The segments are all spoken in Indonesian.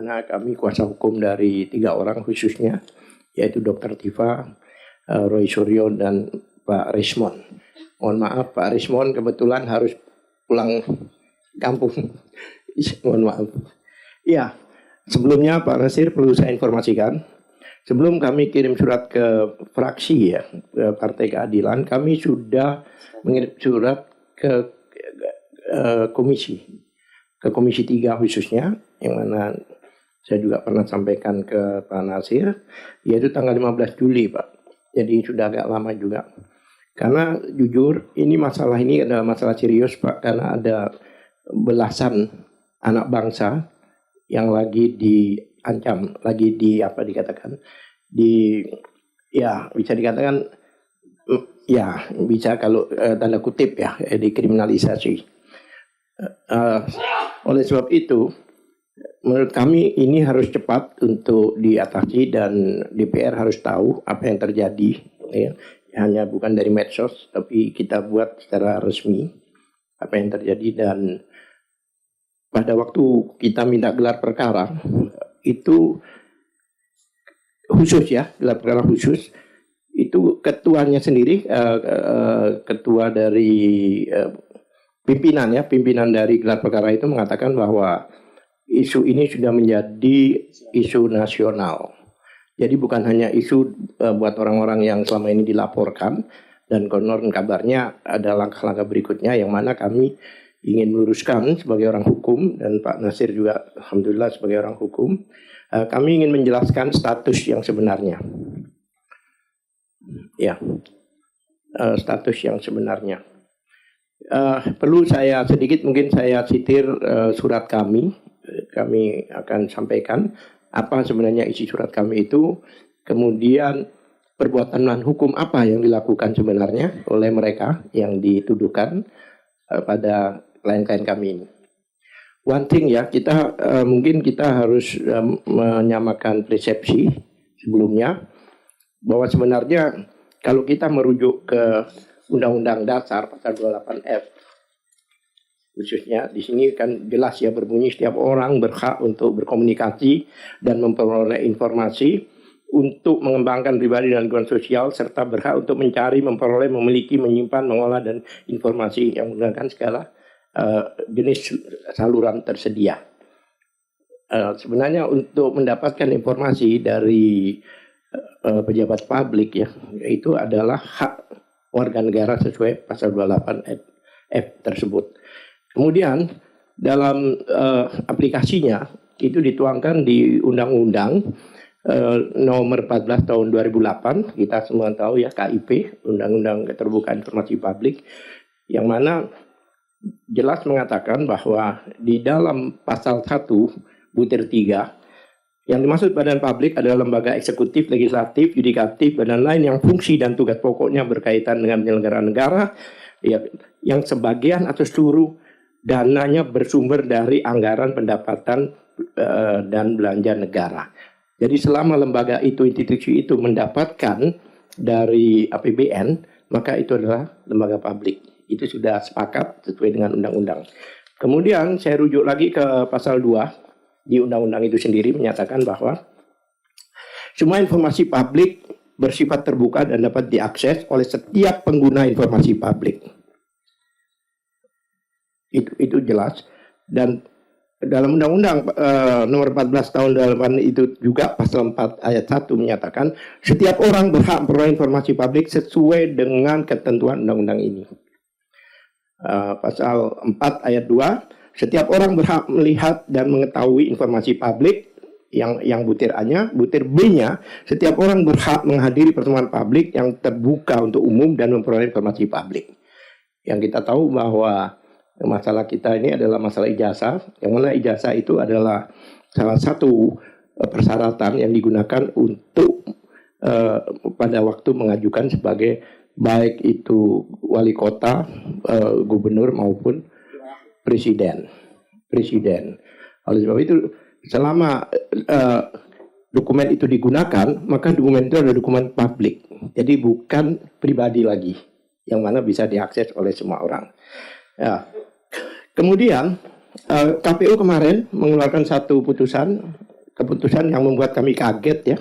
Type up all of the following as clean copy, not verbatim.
mana kami kuasa hukum dari 3 orang khususnya, yaitu Dr. Tifa, Roy Suryo, dan Pak Rismon. Mohon maaf Pak Rismon kebetulan harus pulang kampung. Mohon maaf. Ya, sebelumnya Pak Nasir perlu saya informasikan, sebelum kami kirim surat ke fraksi ya, ke Partai Keadilan, kami sudah mengirim surat ke Komisi 3 khususnya, yang mana saya juga pernah sampaikan ke Pak Nasir, yaitu tanggal 15 Juli Pak. Jadi sudah agak lama juga. Karena jujur masalah ini adalah masalah serius Pak, karena ada belasan anak bangsa yang lagi diancam, lagi bisa dikatakan bisa kalau tanda kutip ya, dikriminalisasi. Oleh sebab itu, menurut kami ini harus cepat untuk diatasi dan DPR harus tahu apa yang terjadi. Ya. Hanya bukan dari medsos, tapi kita buat secara resmi apa yang terjadi. Dan pada waktu kita minta gelar perkara, itu khusus ya, gelar perkara khusus, itu ketuanya sendiri, ketua dari pimpinan dari gelar perkara itu mengatakan bahwa isu ini sudah menjadi isu nasional. Jadi bukan hanya isu buat orang-orang yang selama ini dilaporkan, dan konon kabarnya ada langkah-langkah berikutnya yang mana kami ingin meluruskan sebagai orang hukum, dan Pak Nasir juga alhamdulillah sebagai orang hukum, kami ingin menjelaskan status yang sebenarnya. Ya, status yang sebenarnya. Perlu saya sedikit mungkin saya citir surat kami akan sampaikan apa sebenarnya isi surat kami itu, kemudian perbuatan melawan hukum apa yang dilakukan sebenarnya oleh mereka yang dituduhkan pada klien-klien kami ini. One thing ya, mungkin kita harus menyamakan persepsi sebelumnya, bahwa sebenarnya kalau kita merujuk ke Undang-Undang Dasar pasal 28F, khususnya di sini kan jelas ya berbunyi setiap orang berhak untuk berkomunikasi dan memperoleh informasi untuk mengembangkan pribadi dan lingkungan sosial, serta berhak untuk mencari, memperoleh, memiliki, menyimpan, mengolah dan informasi yang menggunakan segala jenis saluran tersedia. Sebenarnya untuk mendapatkan informasi dari pejabat publik ya, itu adalah hak warga negara sesuai pasal 28F tersebut. Kemudian dalam aplikasinya itu dituangkan di Undang-Undang nomor 14 tahun 2008, kita semua tahu ya, KIP, Undang-Undang Keterbukaan Informasi Publik, yang mana jelas mengatakan bahwa di dalam pasal 1 butir 3, yang dimaksud badan publik adalah lembaga eksekutif, legislatif, yudikatif, dan lain yang fungsi dan tugas pokoknya berkaitan dengan penyelenggaraan negara, ya, yang sebagian atau seluruh dananya bersumber dari anggaran pendapatan dan belanja negara. Jadi selama lembaga itu, institusi itu mendapatkan dari APBN, maka itu adalah lembaga publik. Itu sudah sepakat sesuai dengan undang-undang. Kemudian saya rujuk lagi ke pasal 2 di undang-undang itu sendiri, menyatakan bahwa semua informasi publik bersifat terbuka dan dapat diakses oleh setiap pengguna informasi publik. Itu jelas. Dan dalam Undang-Undang nomor 14 tahun 2008 itu juga pasal 4 ayat 1 menyatakan setiap orang berhak memperoleh informasi publik sesuai dengan ketentuan undang-undang ini. Pasal 4 ayat 2, setiap orang berhak melihat dan mengetahui informasi publik, yang butir A-nya. Butir B-nya, setiap orang berhak menghadiri pertemuan publik yang terbuka untuk umum dan memperoleh informasi publik. Yang kita tahu bahwa masalah kita ini adalah masalah ijazah, yang mana ijazah itu adalah salah satu persyaratan yang digunakan untuk pada waktu mengajukan sebagai baik itu wali kota, gubernur maupun presiden. Oleh sebab itu, selama dokumen itu digunakan, maka dokumen itu adalah dokumen publik, jadi bukan pribadi lagi, yang mana bisa diakses oleh semua orang. Ya. Kemudian KPU kemarin mengeluarkan satu putusan keputusan yang membuat kami kaget ya.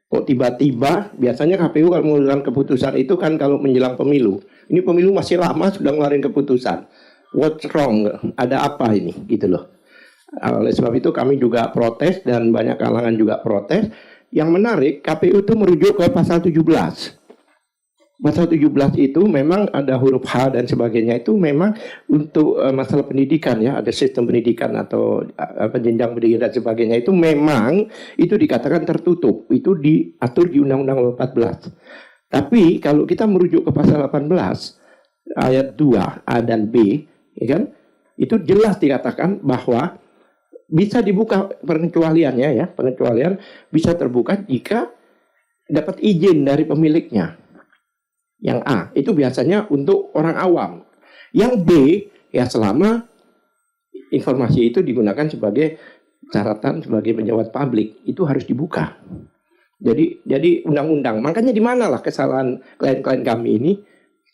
Kok tiba-tiba, biasanya KPU kalau mengeluarkan keputusan itu kan kalau menjelang pemilu. Ini pemilu masih lama sudah ngeluarin keputusan. What's wrong? Ada apa ini? Gitu loh. Oleh sebab itu kami juga protes dan banyak kalangan juga protes. Yang menarik, KPU itu merujuk ke pasal 17. Pasal 17 itu memang ada huruf H dan sebagainya, itu memang untuk masalah pendidikan ya, ada sistem pendidikan atau jenjang pendidikan dan sebagainya, itu memang itu dikatakan tertutup, itu diatur di Undang-Undang 14. Tapi kalau kita merujuk ke pasal 18 ayat 2 A dan B, ya kan, itu jelas dikatakan bahwa bisa dibuka pengecualiannya ya, pengecualian bisa terbuka jika dapat izin dari pemiliknya. Yang A itu biasanya untuk orang awam. Yang B ya selama informasi itu digunakan sebagai catatan sebagai pejabat publik, itu harus dibuka. Jadi undang-undang. Makanya di manalah kesalahan klien-klien kami ini?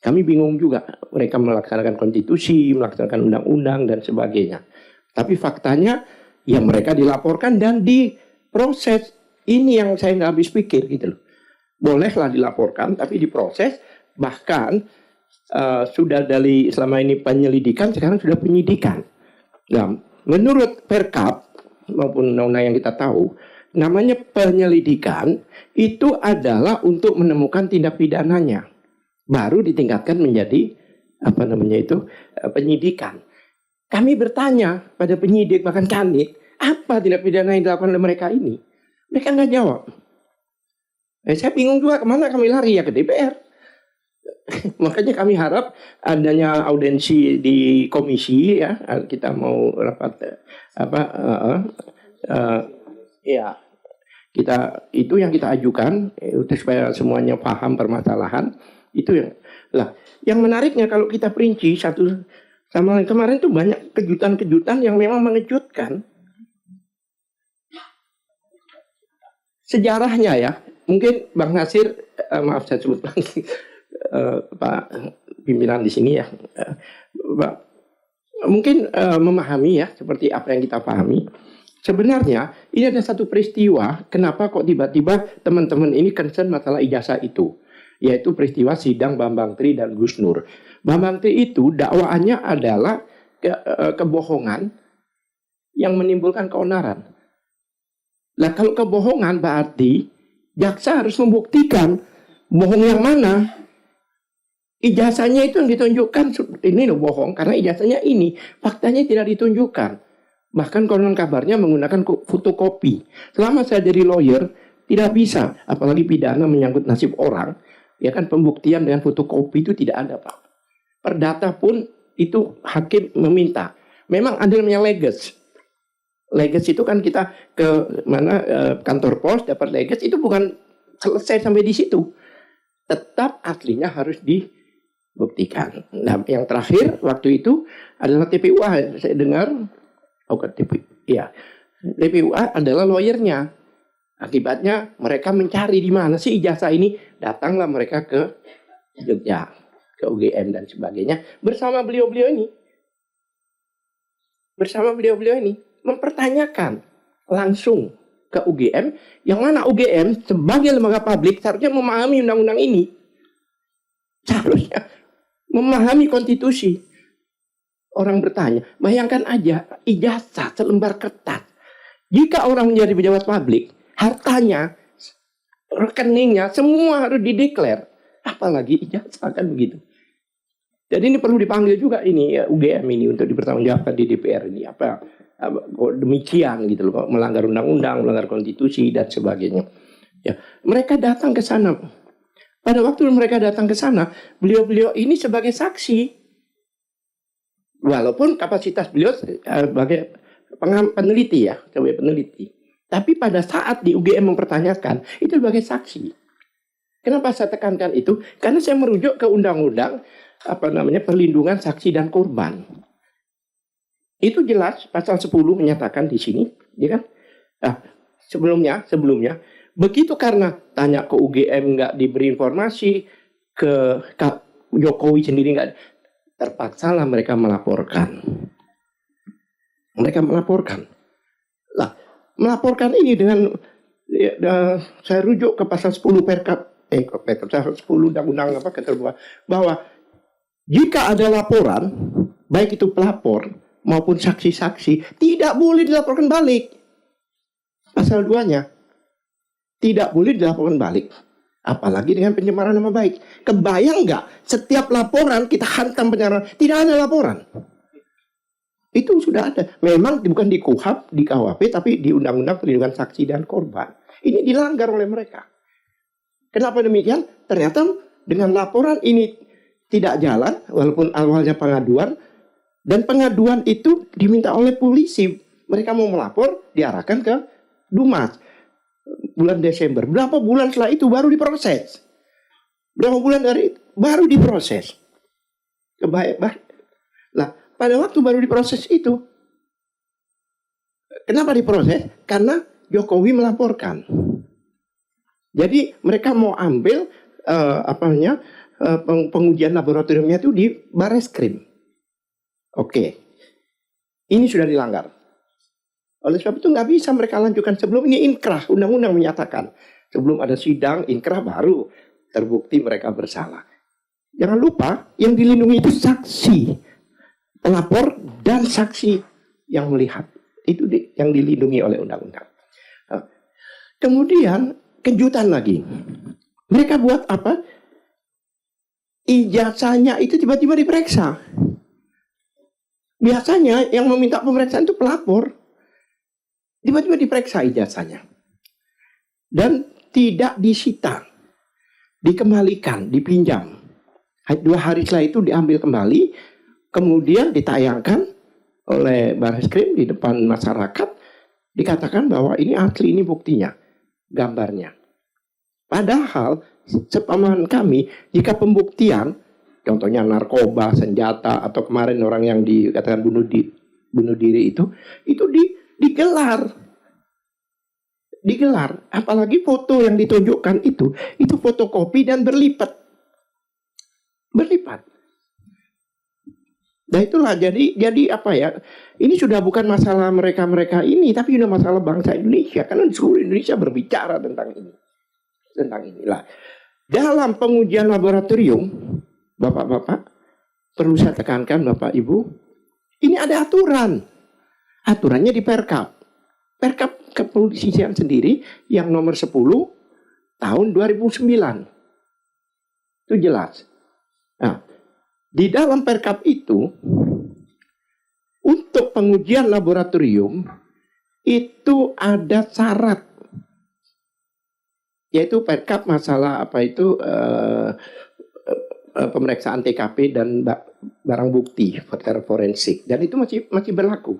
Kami bingung juga. Mereka melaksanakan konstitusi, melaksanakan undang-undang dan sebagainya. Tapi faktanya ya mereka dilaporkan dan diproses. Ini yang saya nggak habis pikir gitu loh. Bolehlah dilaporkan, tapi diproses. Bahkan sudah dari selama ini penyelidikan, sekarang sudah penyidikan. Nah, menurut Perkap maupun undang-undang yang kita tahu, namanya penyelidikan itu adalah untuk menemukan tindak pidananya, baru ditingkatkan menjadi penyidikan. Kami bertanya pada penyidik, bahkan Kanit, apa tindak pidana yang dilakukan oleh mereka ini? Mereka nggak jawab. Saya bingung juga kemana kami lari ya, ke DPR. Makanya kami harap adanya audiensi di komisi ya, kita mau rapat ya kita itu yang kita ajukan itu supaya semuanya paham permasalahan itu yang lah. Yang menariknya kalau kita perinci satu sama lain, kemarin tuh banyak kejutan-kejutan yang memang mengejutkan. Sejarahnya ya, mungkin Bang Nasir, maaf saya sebut lagi, Pak pimpinan di sini ya, Pak, mungkin memahami ya seperti apa yang kita pahami. Sebenarnya ini ada satu peristiwa, kenapa kok tiba-tiba teman-teman ini concern masalah ijazah itu, yaitu peristiwa sidang Bambang Tri dan Gus Nur. Bambang Tri itu dakwaannya adalah kebohongan yang menimbulkan keonaran. Nah kalau kebohongan berarti jaksa harus membuktikan bohong yang mana. Ijazahnya itu yang ditunjukkan, ini loh bohong karena ijazahnya ini, faktanya tidak ditunjukkan. Bahkan konon kabarnya menggunakan fotokopi. Selama saya jadi lawyer tidak bisa, apalagi pidana menyangkut nasib orang, ya kan, pembuktian dengan fotokopi itu tidak ada Pak. Perdata pun itu hakim meminta. Memang ada namanya leges. Leges itu kan kita ke mana kantor pos dapat leges, itu bukan selesai sampai di situ. Tetap aslinya harus dibuktikan. Nah, yang terakhir waktu itu adalah TPUA. Saya dengar, TPUA adalah lawyernya. Akibatnya mereka mencari di mana sih ijazah ini. Datanglah mereka ke Jogja, ke UGM dan sebagainya bersama beliau-beliau ini. Mempertanyakan langsung ke UGM, yang mana UGM sebagai lembaga publik seharusnya memahami undang-undang ini, seharusnya memahami konstitusi. Orang bertanya, bayangkan aja ijazah selembar kertas. Jika orang menjadi pejabat publik, hartanya, rekeningnya semua harus dideklar, apalagi ijazah, kan begitu. Jadi ini perlu dipanggil juga ini ya, UGM ini untuk dipertanggungjawabkan di DPR ini apa demikian gitu loh, melanggar undang-undang, melanggar konstitusi dan sebagainya. Ya, mereka datang ke sana. Pada waktu mereka datang ke sana, beliau-beliau ini sebagai saksi. Walaupun kapasitas beliau sebagai peneliti ya, sebagai peneliti. Tapi pada saat di UGM mempertanyakan, itu sebagai saksi. Kenapa saya tekankan itu? Karena saya merujuk ke undang-undang perlindungan saksi dan korban. Itu jelas pasal 10 menyatakan di sini, ya kan? Nah, sebelumnya begitu karena tanya ke UGM nggak diberi informasi, ke Jokowi sendiri nggak, terpaksalah mereka melaporkan. Lah, melaporkan ini dengan saya rujuk ke pasal 10 pasal 10 undang-undang keterbukaan, bahwa jika ada laporan, baik itu pelapor maupun saksi-saksi, tidak boleh dilaporkan balik. Pasal 2-nya tidak boleh dilaporkan balik. Apalagi dengan pencemaran nama baik. Kebayang nggak setiap laporan kita hantam pencemaran? Tidak ada laporan. Itu sudah ada. Memang bukan di KUHP, di KUHP, tapi di Undang-Undang Perlindungan Saksi dan Korban. Ini dilanggar oleh mereka. Kenapa demikian? Ternyata dengan laporan ini tidak jalan, walaupun awalnya pengaduan, dan pengaduan itu diminta oleh polisi. Mereka mau melapor, diarahkan ke Dumas. Bulan Desember. Berapa bulan setelah itu baru diproses. Berapa bulan dari itu baru diproses. Nah, pada waktu baru diproses itu, kenapa diproses? Karena Jokowi melaporkan. Jadi mereka mau ambil pengujian laboratoriumnya itu di Bareskrim. Oke, ini sudah dilanggar. Oleh sebab itu nggak bisa mereka lanjutkan sebelum ini inkrah. Undang-undang menyatakan sebelum ada sidang inkrah baru terbukti mereka bersalah. Jangan lupa yang dilindungi itu saksi, pelapor dan saksi yang melihat. Itu yang dilindungi oleh undang-undang. Kemudian kejutan lagi. Mereka buat apa? Ijazahnya itu tiba-tiba diperiksa. Biasanya yang meminta pemeriksaan itu pelapor. Tiba-tiba diperiksa ijazahnya. Dan tidak disita. Dikembalikan, dipinjam. 2 hari setelah itu diambil kembali. Kemudian ditayangkan oleh Bareskrim di depan masyarakat. Dikatakan bahwa ini asli, ini buktinya. Gambarnya. Padahal sepemahaman kami, jika pembuktian, contohnya narkoba, senjata, atau kemarin orang yang dikatakan bunuh diri itu digelar. Apalagi foto yang ditunjukkan itu fotokopi dan berlipat. Nah itulah jadi apa ya? Ini sudah bukan masalah mereka ini, tapi sudah masalah bangsa Indonesia. Karena seluruh Indonesia berbicara tentang ini. Tentang inilah. Dalam pengujian laboratorium, Bapak-bapak, perlu saya tekankan Bapak Ibu, ini ada aturan. Aturannya di Perkap. Perkap Kepolisian sendiri yang nomor 10 tahun 2009. Itu jelas. Nah, di dalam Perkap itu, untuk pengujian laboratorium, itu ada syarat. Yaitu Perkap masalah pemeriksaan TKP dan barang bukti secara forensik. Dan itu masih berlaku.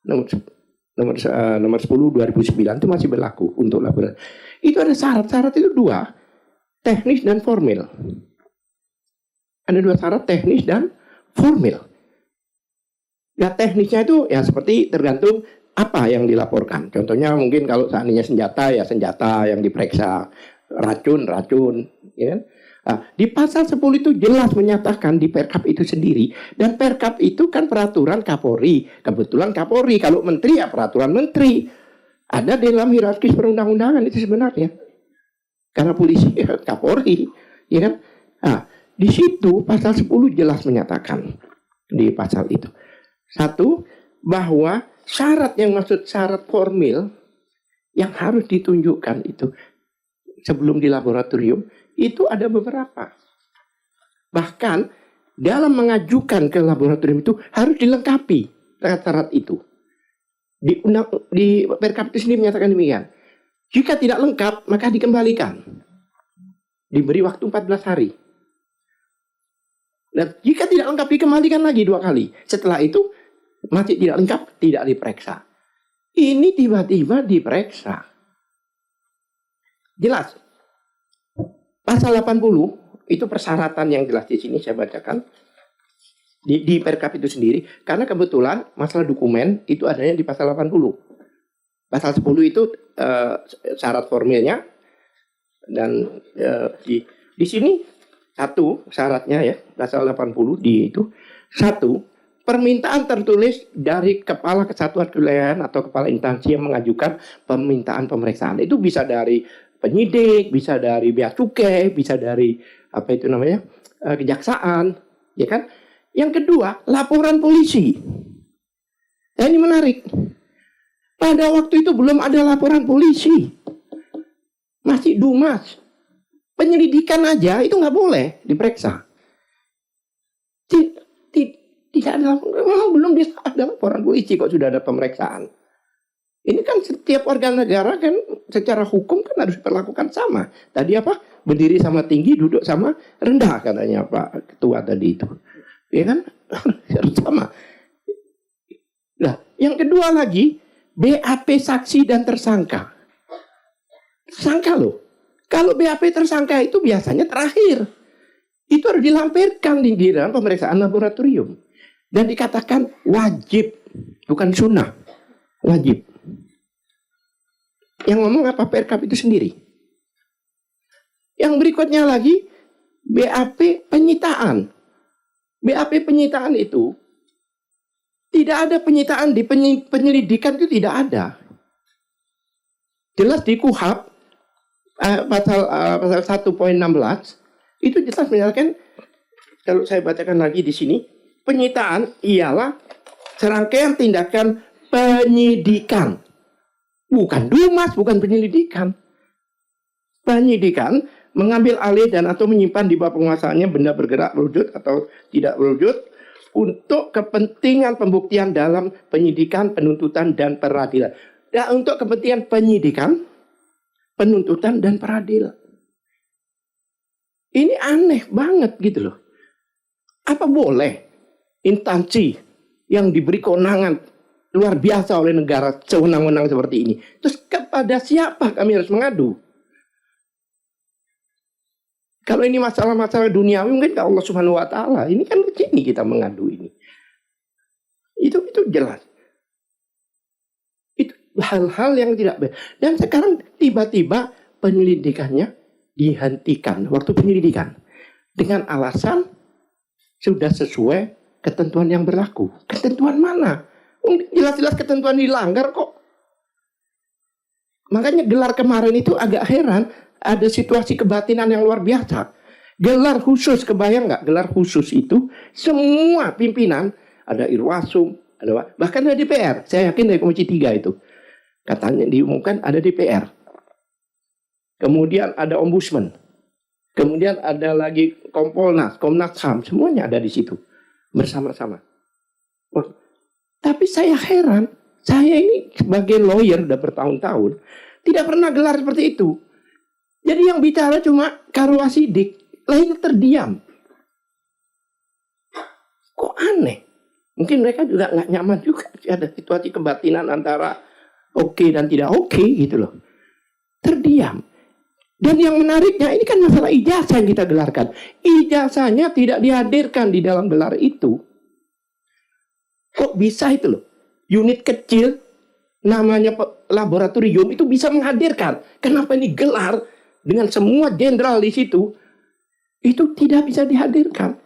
Nomor 10 2009 itu masih berlaku untuk laboratorium. Itu ada syarat itu 2, teknis dan formil. Ada 2 syarat, teknis dan formil. Ya teknisnya itu ya seperti tergantung apa yang dilaporkan. Contohnya mungkin kalau seandainya senjata ya senjata yang diperiksa, racun, ya. Nah, di pasal 10 itu jelas menyatakan di Perkap itu sendiri, dan Perkap itu kan peraturan Kapolri. Kebetulan Kapolri, kalau menteri ya peraturan menteri. Ada dalam hierarkis perundang-undangan itu sebenarnya. Karena polisi ya, Kapolri, ya kan? Nah, di situ pasal 10 jelas menyatakan di pasal itu. 1, bahwa syarat yang maksud syarat formil yang harus ditunjukkan itu sebelum di laboratorium itu ada beberapa. Bahkan dalam mengajukan ke laboratorium itu harus dilengkapi syarat itu. Di Perkap itu sendiri menyatakan demikian. Jika tidak lengkap maka dikembalikan. Diberi waktu 14 hari. Dan jika tidak lengkap dikembalikan lagi 2 kali. Setelah itu masih tidak lengkap, tidak diperiksa. Ini tiba-tiba diperiksa. Jelas. Pasal 80 itu persyaratan yang jelas di sini saya bacakan di Perkap itu sendiri, karena kebetulan masalah dokumen itu adanya di pasal 80. Pasal 10 itu syarat formilnya, dan di sini 1 syaratnya ya pasal 80 di itu 1, permintaan tertulis dari kepala kesatuan kewilayahan atau kepala instansi yang mengajukan permintaan pemeriksaan. Itu bisa dari penyidik, bisa dari bea cukai, bisa dari apa itu namanya kejaksaan, ya kan? Yang kedua, laporan polisi. Nah, ini menarik. Pada waktu itu belum ada laporan polisi, masih Dumas. Penyelidikan aja itu nggak boleh diperiksa. Tidak ada, belum ada laporan polisi kok sudah ada pemeriksaan. Ini kan setiap warga negara kan secara hukum kan harus diperlakukan sama. Tadi apa? Berdiri sama tinggi, duduk sama rendah katanya Pak Ketua tadi itu. Ya kan? Harus sama. Nah, yang kedua lagi, BAP saksi dan tersangka. Tersangka loh. Kalau BAP tersangka itu biasanya terakhir. Itu harus dilampirkan di dalam pemeriksaan laboratorium. Dan dikatakan wajib, bukan sunnah. Wajib. Yang ngomong apa? Perkap itu sendiri. Yang berikutnya lagi, BAP penyitaan. BAP penyitaan itu, tidak ada penyitaan di penyelidikan itu tidak ada. Jelas di KUHP, pasal 1.16, itu jelas menyatakan, kalau saya bacakan lagi di sini, penyitaan ialah serangkaian tindakan penyidikan. Bukan Dumas, bukan penyelidikan. Penyidikan mengambil alih dan atau menyimpan di bawah penguasaannya benda bergerak, berwujud atau tidak berwujud untuk kepentingan pembuktian dalam penyidikan, penuntutan, dan peradilan. Dan untuk kepentingan penyidikan, penuntutan, dan peradilan. Ini aneh banget gitu loh. Apa boleh instansi yang diberi kewenangan luar biasa oleh negara sewenang-wenang seperti ini, terus kepada siapa kami harus mengadu? Kalau ini masalah-masalah duniawi mungkin ke Allah Subhanahu wa taala. Ini kan ke sini kita mengadu ini. Itu jelas. Itu hal-hal yang tidak benar. Dan sekarang tiba-tiba penyelidikannya dihentikan waktu penyelidikan dengan alasan sudah sesuai ketentuan yang berlaku. Ketentuan mana? Jelas-jelas ketentuan dilanggar kok. Makanya gelar kemarin itu agak heran. Ada situasi kebatinan yang luar biasa. Gelar khusus, kebayang nggak? Gelar khusus itu semua pimpinan, ada Irwasum, ada bahkan ada DPR. Saya yakin dari Komisi 3 itu. Katanya diumumkan ada DPR. Kemudian ada Ombudsman. Kemudian ada lagi Kompolnas, Komnas HAM, semuanya ada di situ bersama-sama. Oh, tapi saya heran, saya ini sebagai lawyer udah bertahun-tahun tidak pernah gelar seperti itu. Jadi yang bicara cuma Karwasidik, lainnya terdiam. Kok aneh? Mungkin mereka juga nggak nyaman juga ada situasi kebatinan antara oke dan tidak oke gitu loh. Terdiam. Dan yang menariknya ini kan masalah ijazah yang kita gelarkan. Ijazahnya tidak dihadirkan di dalam gelar itu. Kok bisa itu loh? Unit kecil namanya laboratorium itu bisa menghadirkan. Kenapa ini gelar dengan semua jenderal di situ itu tidak bisa dihadirkan?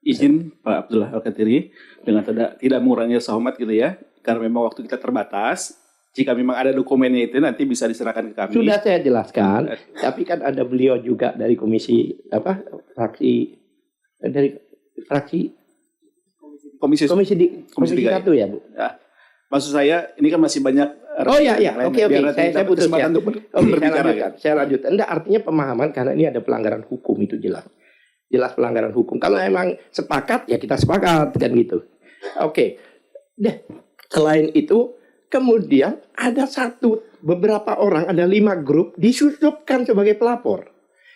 Izin Pak Abdullah Al-Katiri dengan tidak mengurangi hormat gitu ya, karena memang waktu kita terbatas. Jika memang ada dokumennya itu nanti bisa diserahkan ke kami. Sudah saya jelaskan, tapi kan ada beliau juga dari komisi komisi 1 ya Bu. Ya. Maksud saya ini kan masih banyak. Oh ya, oke. Saya putuskan. Saya lanjut. Enggak, artinya pemahaman karena ini ada pelanggaran hukum itu jelas. Jelas pelanggaran hukum. Kalau emang sepakat ya kita sepakat kan gitu. Oke. Deh. Selain itu kemudian ada beberapa orang, ada 5 grup disusupkan sebagai pelapor.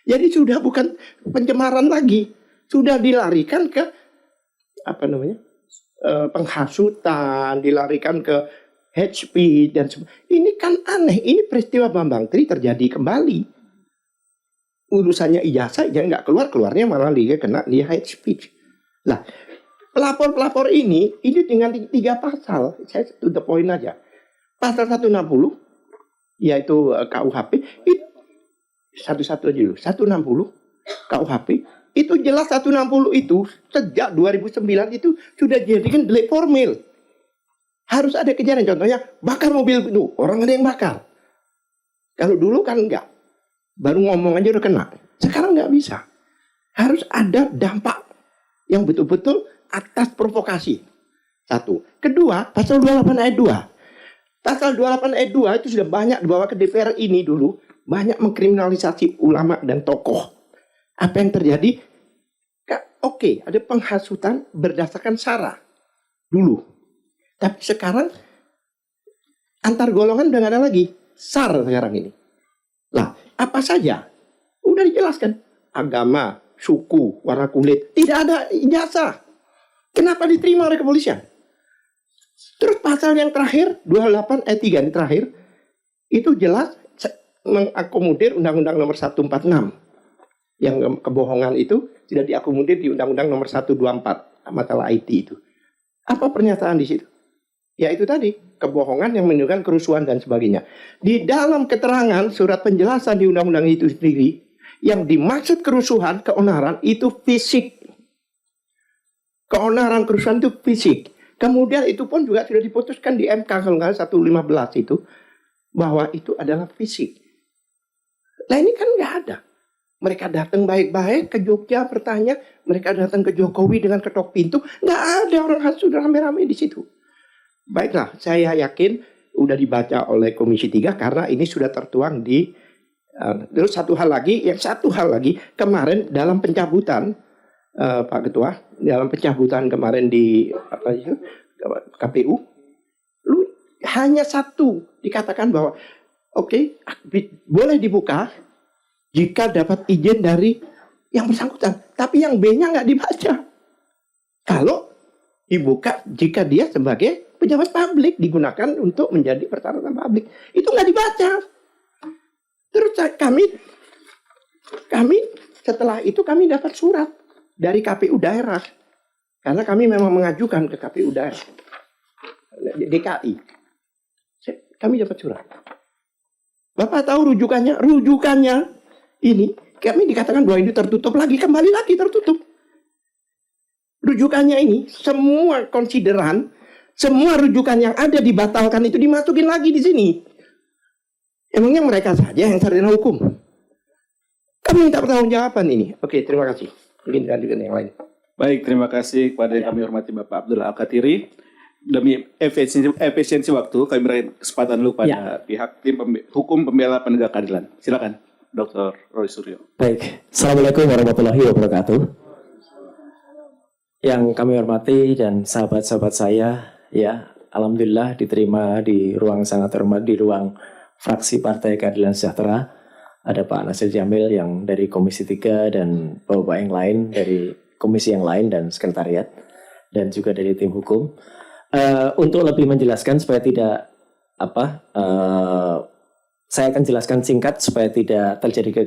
Jadi sudah bukan pencemaran lagi, sudah dilarikan ke penghasutan, dilarikan ke hate speech dan ini kan aneh. Ini peristiwa Bambang Tri terjadi kembali. Urusannya ijazah yang nggak keluarnya malah dia kena dia hate speech. Nah, pelapor-pelapor ini dengan 3 pasal. Saya to the point aja. Pasal 160 yaitu KUHP itu satu-satu aja dulu. 160 KUHP Itu jelas 160 itu sejak 2009 itu sudah dijadikan delik formil. Harus ada kejadian, contohnya bakar mobil itu, orang ada yang bakar. Kalau dulu kan enggak, baru ngomong aja udah kena. Sekarang nggak bisa. Harus ada dampak yang betul-betul atas provokasi. Satu. Kedua, pasal 28 ayat 2. Pasal 28 ayat 2 itu sudah banyak dibawa ke DPR ini dulu. Banyak mengkriminalisasi ulama dan tokoh. Apa yang terjadi? Oke, ada penghasutan berdasarkan sara. Dulu. Tapi sekarang antar golongan udah nggak ada lagi. SAR sekarang ini. Lah, apa saja? Udah dijelaskan. Agama, suku, warna kulit. Tidak ada ijazah. Kenapa diterima oleh kepolisian? Terus pasal yang terakhir, 28 ayat 3 ini terakhir, itu jelas mengakomodir Undang-Undang nomor 146. Yang kebohongan itu tidak diakomodir di Undang-Undang nomor 124, masalah IT itu. Apa pernyataan di situ? Ya itu tadi, kebohongan yang menunjukkan kerusuhan dan sebagainya. Di dalam keterangan surat penjelasan di Undang-Undang itu sendiri, yang dimaksud kerusuhan, keonaran, itu fisik. Keonaran, kerusuhan itu fisik. Kemudian itu pun juga sudah diputuskan di MK kalau nggak 115 itu, bahwa itu adalah fisik. Nah ini kan nggak ada. Mereka datang baik-baik ke Jogja bertanya, mereka datang ke Jokowi dengan ketok pintu, nggak ada orang sudah rame-rame di situ. Baiklah, saya yakin udah dibaca oleh Komisi 3 karena ini sudah tertuang di terus satu hal lagi, kemarin dalam pencabutan Pak Ketua, dalam pencabutan kemarin di KPU, hanya satu dikatakan bahwa oke, boleh dibuka jika dapat izin dari yang bersangkutan, tapi yang B-nya nggak dibaca. Kalau dibuka jika dia sebagai pejabat publik digunakan untuk menjadi persyaratan publik, itu nggak dibaca. Terus kami setelah itu kami dapat surat dari KPU daerah, karena kami memang mengajukan ke KPU daerah DKI. Kami dapat surat. Bapak tahu rujukannya? Rujukannya ini kami dikatakan bahwa ini tertutup lagi, kembali lagi tertutup. Rujukannya ini semua konsideran, semua rujukan yang ada dibatalkan itu dimasukin lagi di sini. Emangnya mereka saja yang sarjana hukum? Kami minta pertanggungjawaban ini. Oke, terima kasih. Mungkin lanjutkan yang lain. Baik, terima kasih kepada yang kami hormati Bapak Abdullah Al-Katiri. Demi efisiensi waktu, kami berikan kesempatan dulu pada pihak tim hukum pembela penegak keadilan. Silakan, Dr. Roy Suryo. Baik, Assalamualaikum warahmatullahi wabarakatuh. Yang kami hormati dan sahabat-sahabat saya, ya, alhamdulillah diterima di ruang sangat terhormat, di ruang fraksi Partai Keadilan Sejahtera. Ada Pak Nasir Jamil yang dari Komisi 3 dan Bapak yang lain dari komisi yang lain dan sekretariat, dan juga dari tim hukum. Untuk lebih menjelaskan supaya tidak saya akan jelaskan singkat supaya tidak terjadi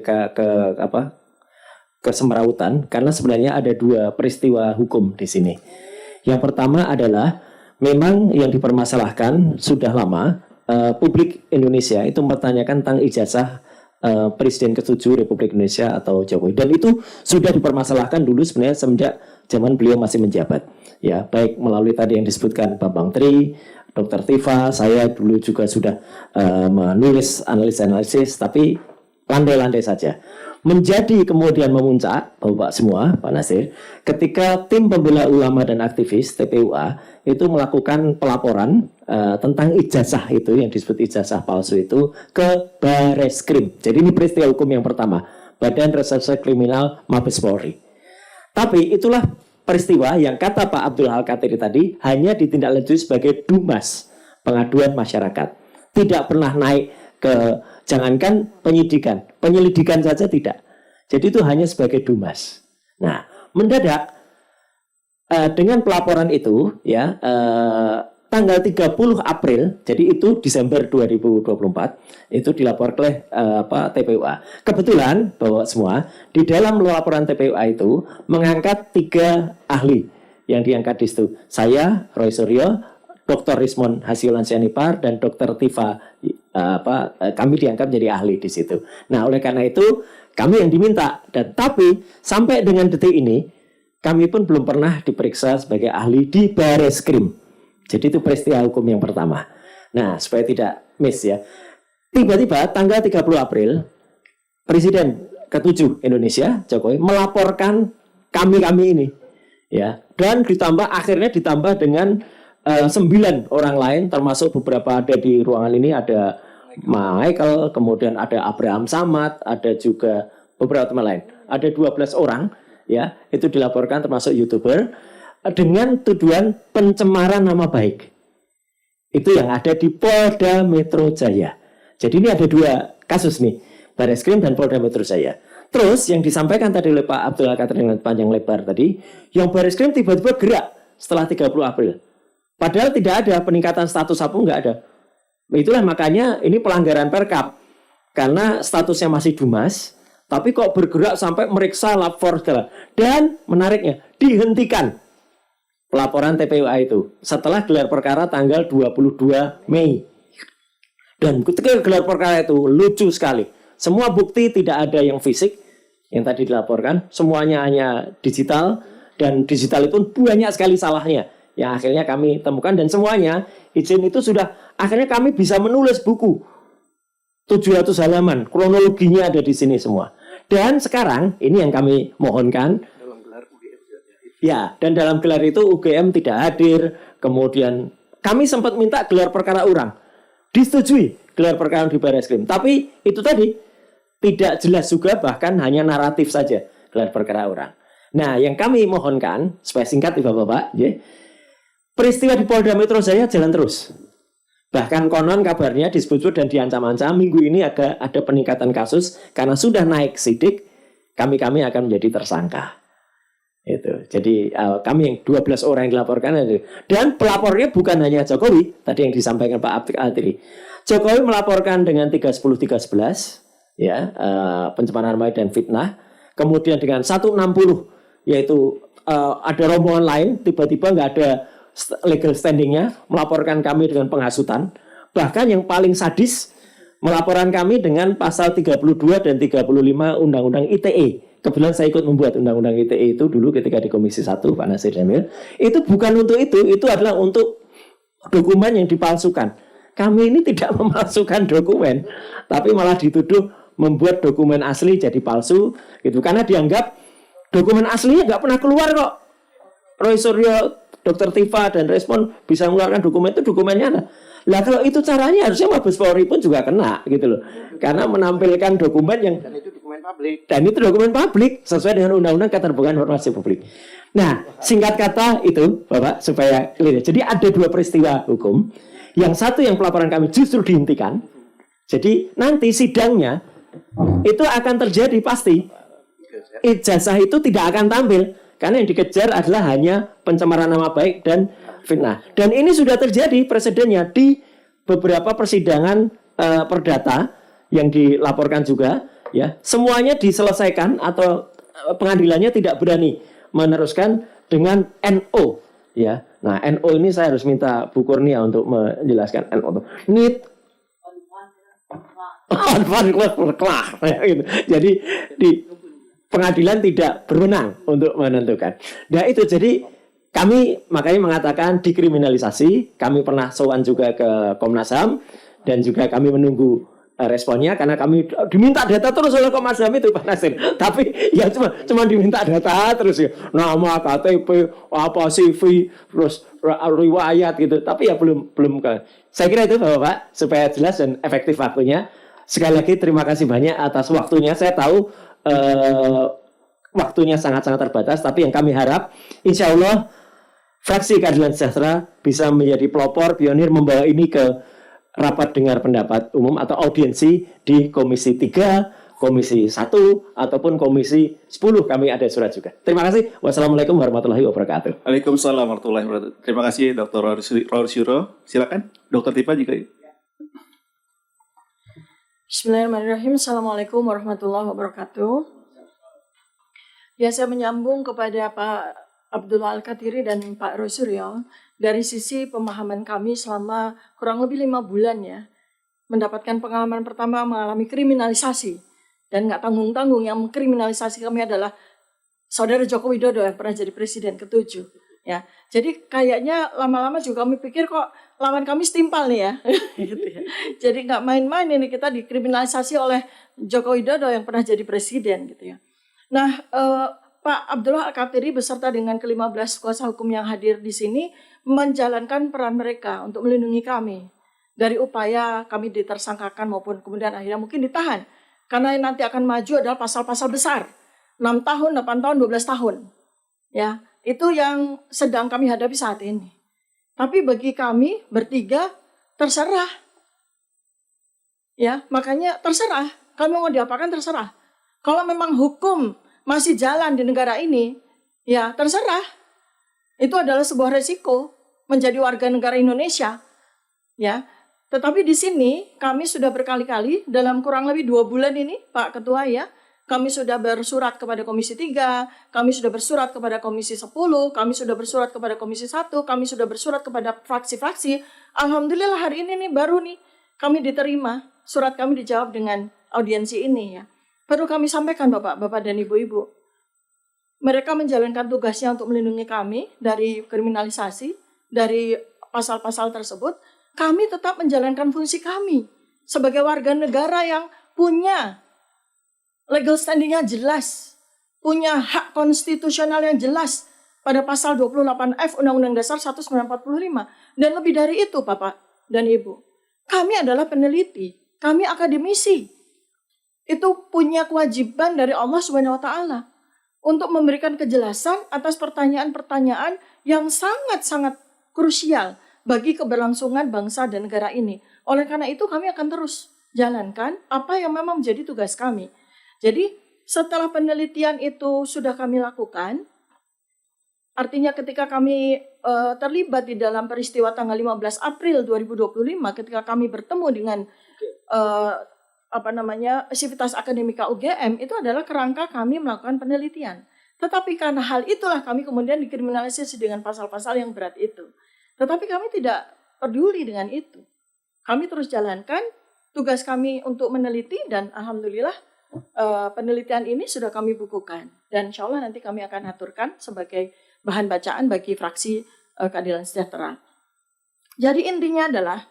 kesemrautan, karena sebenarnya ada dua peristiwa hukum di sini. Yang pertama adalah memang yang dipermasalahkan sudah lama, publik Indonesia itu mempertanyakan tentang ijazah Presiden ke-7 Republik Indonesia atau Jokowi, dan itu sudah dipermasalahkan dulu sebenarnya semenjak zaman beliau masih menjabat, ya, baik melalui tadi yang disebutkan Bambang Tri, Dr. Tifa, saya dulu juga sudah menulis analisis, tapi landai-landai saja. Menjadi kemudian memuncak, Bapak semua, Pak Nasir, ketika tim pembela ulama dan aktivis TPUA itu melakukan pelaporan tentang ijazah itu, yang disebut ijazah palsu itu, ke Bareskrim. Jadi ini peristiwa hukum yang pertama, Badan Reserse Kriminal Mabes Polri. Tapi itulah peristiwa yang kata Pak Abdullah Al-Katiri tadi hanya ditindaklanjuti sebagai dumas, pengaduan masyarakat. Tidak pernah naik ke, jangankan penyidikan, penyelidikan saja tidak. Jadi itu hanya sebagai dumas. Nah, mendadak dengan pelaporan itu, ya, tanggal 30 April, jadi itu Desember 2024, itu dilaporkan oleh TPUA. Kebetulan bahwa semua di dalam laporan TPUA itu mengangkat 3 ahli yang diangkat di situ. Saya, Roy Suryo, Dr. Rismon Hasiulan Sianipar, dan Dr. Tifa kami dianggap menjadi ahli di situ. Nah, oleh karena itu kami yang diminta, dan tapi sampai dengan detik ini kami pun belum pernah diperiksa sebagai ahli di Bareskrim. Jadi itu peristiwa hukum yang pertama. Nah, supaya tidak miss ya. Tiba-tiba tanggal 30 April Presiden ke-7 Indonesia Jokowi melaporkan kami ini ya, dan akhirnya ditambah dengan 9 orang lain, termasuk beberapa ada di ruangan ini, ada Michael, kemudian ada Abraham Samad, ada juga beberapa teman lain. Ada 12 orang ya, itu dilaporkan termasuk YouTuber dengan tuduhan pencemaran nama baik. Itu yang ada di Polda Metro Jaya. Jadi ini ada 2 kasus nih, Bareskrim dan Polda Metro Jaya. Terus yang disampaikan tadi oleh Pak Abdul Al-Qatir dengan panjang lebar tadi, yang Bareskrim tiba-tiba gerak setelah 30 April. Padahal tidak ada peningkatan status apa, nggak ada. Itulah makanya ini pelanggaran Perkap. Karena statusnya masih Dumas, tapi kok bergerak sampai meriksa lapor segala. Dan menariknya, dihentikan pelaporan TPUA itu setelah gelar perkara tanggal 22 Mei. Dan ketika gelar perkara itu lucu sekali. Semua bukti tidak ada yang fisik yang tadi dilaporkan, semuanya hanya digital, dan digital itu banyak sekali salahnya yang akhirnya kami temukan, dan semuanya izin itu sudah akhirnya kami bisa menulis buku 700 halaman, kronologinya ada di sini semua. Dan sekarang ini yang kami mohonkan, ya, dan dalam gelar itu UGM tidak hadir. Kemudian kami sempat minta gelar perkara ulang, disetujui gelar perkara di Bareskrim, tapi itu tadi tidak jelas juga, bahkan hanya naratif saja gelar perkara ulang. Nah, yang kami mohonkan supaya singkat Bapak-bapak, ya, peristiwa di Polda Metro Jaya jalan terus. Bahkan konon kabarnya disebut dan diancam-ancam minggu ini ada peningkatan kasus karena sudah naik sidik, kami akan menjadi tersangka. Itu. Jadi kami yang 12 orang yang dilaporkan itu. Dan pelapornya bukan hanya Jokowi, tadi yang disampaikan Pak Abdul Qadir. Jokowi melaporkan dengan 310-311 ya, pencemaran nama baik dan fitnah. Kemudian dengan 160 yaitu ada rombongan lain tiba-tiba nggak ada legal standingnya, melaporkan kami dengan penghasutan. Bahkan yang paling sadis melaporkan kami dengan pasal 32 dan 35 Undang-Undang ITE. Kebetulan saya ikut membuat Undang-Undang ITE itu dulu ketika di Komisi 1 Pak Nasir Jamil. Itu bukan untuk itu adalah untuk dokumen yang dipalsukan. Kami ini tidak memalsukan dokumen, tapi malah dituduh membuat dokumen asli jadi palsu gitu, karena dianggap dokumen aslinya nggak pernah keluar kok. Roy Suryo, Dr. Tifa dan Respon bisa mengeluarkan dokumen itu, dokumennya ada. Lah kalau itu caranya harusnya Mabes Polri pun juga kena gitu loh. Karena menampilkan dokumen yang Dan itu dokumen publik. Dan itu dokumen publik sesuai dengan Undang-Undang Keterbukaan Informasi Publik. Nah, singkat kata itu Bapak supaya clear. Jadi ada 2 peristiwa hukum. Yang satu yang pelaporan kami justru dihentikan. Jadi nanti sidangnya itu akan terjadi pasti. Ijazah itu tidak akan tampil. Karena yang dikejar adalah hanya pencemaran nama baik dan fitnah. Dan ini sudah terjadi presidennya di beberapa persidangan perdata yang dilaporkan juga. Ya, semuanya diselesaikan atau pengadilannya tidak berani meneruskan dengan NO. Ya, nah NO ini saya harus minta Bu Kurnia untuk menjelaskan NO. Need Jadi di pengadilan tidak berwenang untuk menentukan. Nah itu jadi kami makanya mengatakan dikriminalisasi. Kami pernah sowan juga ke Komnas HAM dan juga kami menunggu responnya karena kami diminta data terus oleh Komnas HAM itu Pak Nasir. Tapi ya cuma diminta data terus ya. Nama, KTP, apa CV, terus riwayat gitu. Tapi ya belum Saya kira itu Bapak supaya jelas dan efektif waktunya. Sekali lagi terima kasih banyak atas waktunya. Saya tahu waktunya sangat-sangat terbatas, tapi yang kami harap insya Allah fraksi Keadilan Sejahtera bisa menjadi pelopor pionir membawa ini ke rapat dengar pendapat umum atau audiensi di Komisi 3, Komisi 1 ataupun Komisi 10. Kami ada surat juga. Terima kasih. Wassalamualaikum warahmatullahi wabarakatuh. Waalaikumsalam warahmatullahi wabarakatuh. Terima kasih Dr. Rorsiro. Silakan Dr. Tifa juga. Bismillahirrahmanirrahim. Assalamualaikum warahmatullahi wabarakatuh. Ya, saya menyambung kepada Pak Abdul Al-Qatiri dan Pak Roy Suryo dari sisi pemahaman kami selama kurang lebih 5 bulan ya. mendapatkan pengalaman pertama mengalami kriminalisasi. Dan nggak tanggung-tanggung, yang mengkriminalisasi kami adalah Saudara Joko Widodo yang pernah jadi presiden ke-7. Ya, jadi kayaknya lama-lama juga kami pikir kok lawan kami setimpal nih ya. Gitu ya. Jadi nggak main-main ini, kita dikriminalisasi oleh Joko Widodo yang pernah jadi presiden gitu ya. Nah, Pak Abdullah Al-Katiri beserta dengan ke-15 kuasa hukum yang hadir di sini menjalankan peran mereka untuk melindungi kami dari upaya kami ditersangkakan maupun kemudian akhirnya mungkin ditahan. Karena yang nanti akan maju adalah pasal-pasal besar. 6 tahun, 8 tahun, 12 tahun. Ya, itu yang sedang kami hadapi saat ini. Tapi bagi kami bertiga terserah. Ya, makanya terserah. Kami mau diapakan terserah. Kalau memang hukum masih jalan di negara ini, ya terserah. Itu adalah sebuah resiko menjadi warga negara Indonesia. Ya, tetapi di sini kami sudah berkali-kali dalam kurang lebih 2 bulan ini, Pak Ketua ya, kami sudah bersurat kepada Komisi 3, kami sudah bersurat kepada Komisi 10, kami sudah bersurat kepada Komisi 1, kami sudah bersurat kepada fraksi-fraksi. Alhamdulillah hari ini nih baru nih kami diterima, surat kami dijawab dengan audiensi ini ya. Perlu kami sampaikan Bapak dan Ibu-Ibu. Mereka menjalankan tugasnya untuk melindungi kami dari kriminalisasi, dari pasal-pasal tersebut. Kami tetap menjalankan fungsi kami sebagai warga negara yang punya legal standing-nya jelas, punya hak konstitusional yang jelas pada pasal 28F Undang-Undang Dasar 1945. Dan lebih dari itu Bapak dan Ibu, kami adalah peneliti, kami akademisi. Itu punya kewajiban dari Allah Subhanahu wa taala untuk memberikan kejelasan atas pertanyaan-pertanyaan yang sangat-sangat krusial bagi keberlangsungan bangsa dan negara ini. Oleh karena itu kami akan terus jalankan apa yang memang menjadi tugas kami. Jadi setelah penelitian itu sudah kami lakukan, artinya ketika kami terlibat di dalam peristiwa tanggal 15 April 2025 ketika kami bertemu dengan Sivitas Akademika UGM, itu adalah kerangka kami melakukan penelitian. Tetapi karena hal itulah kami kemudian dikriminalisasi dengan pasal-pasal yang berat itu. Tetapi kami tidak peduli dengan itu. Kami terus jalankan tugas kami untuk meneliti dan alhamdulillah penelitian ini sudah kami bukukan. Dan insya Allah nanti kami akan aturkan sebagai bahan bacaan bagi fraksi Keadilan Sejahtera. Jadi intinya adalah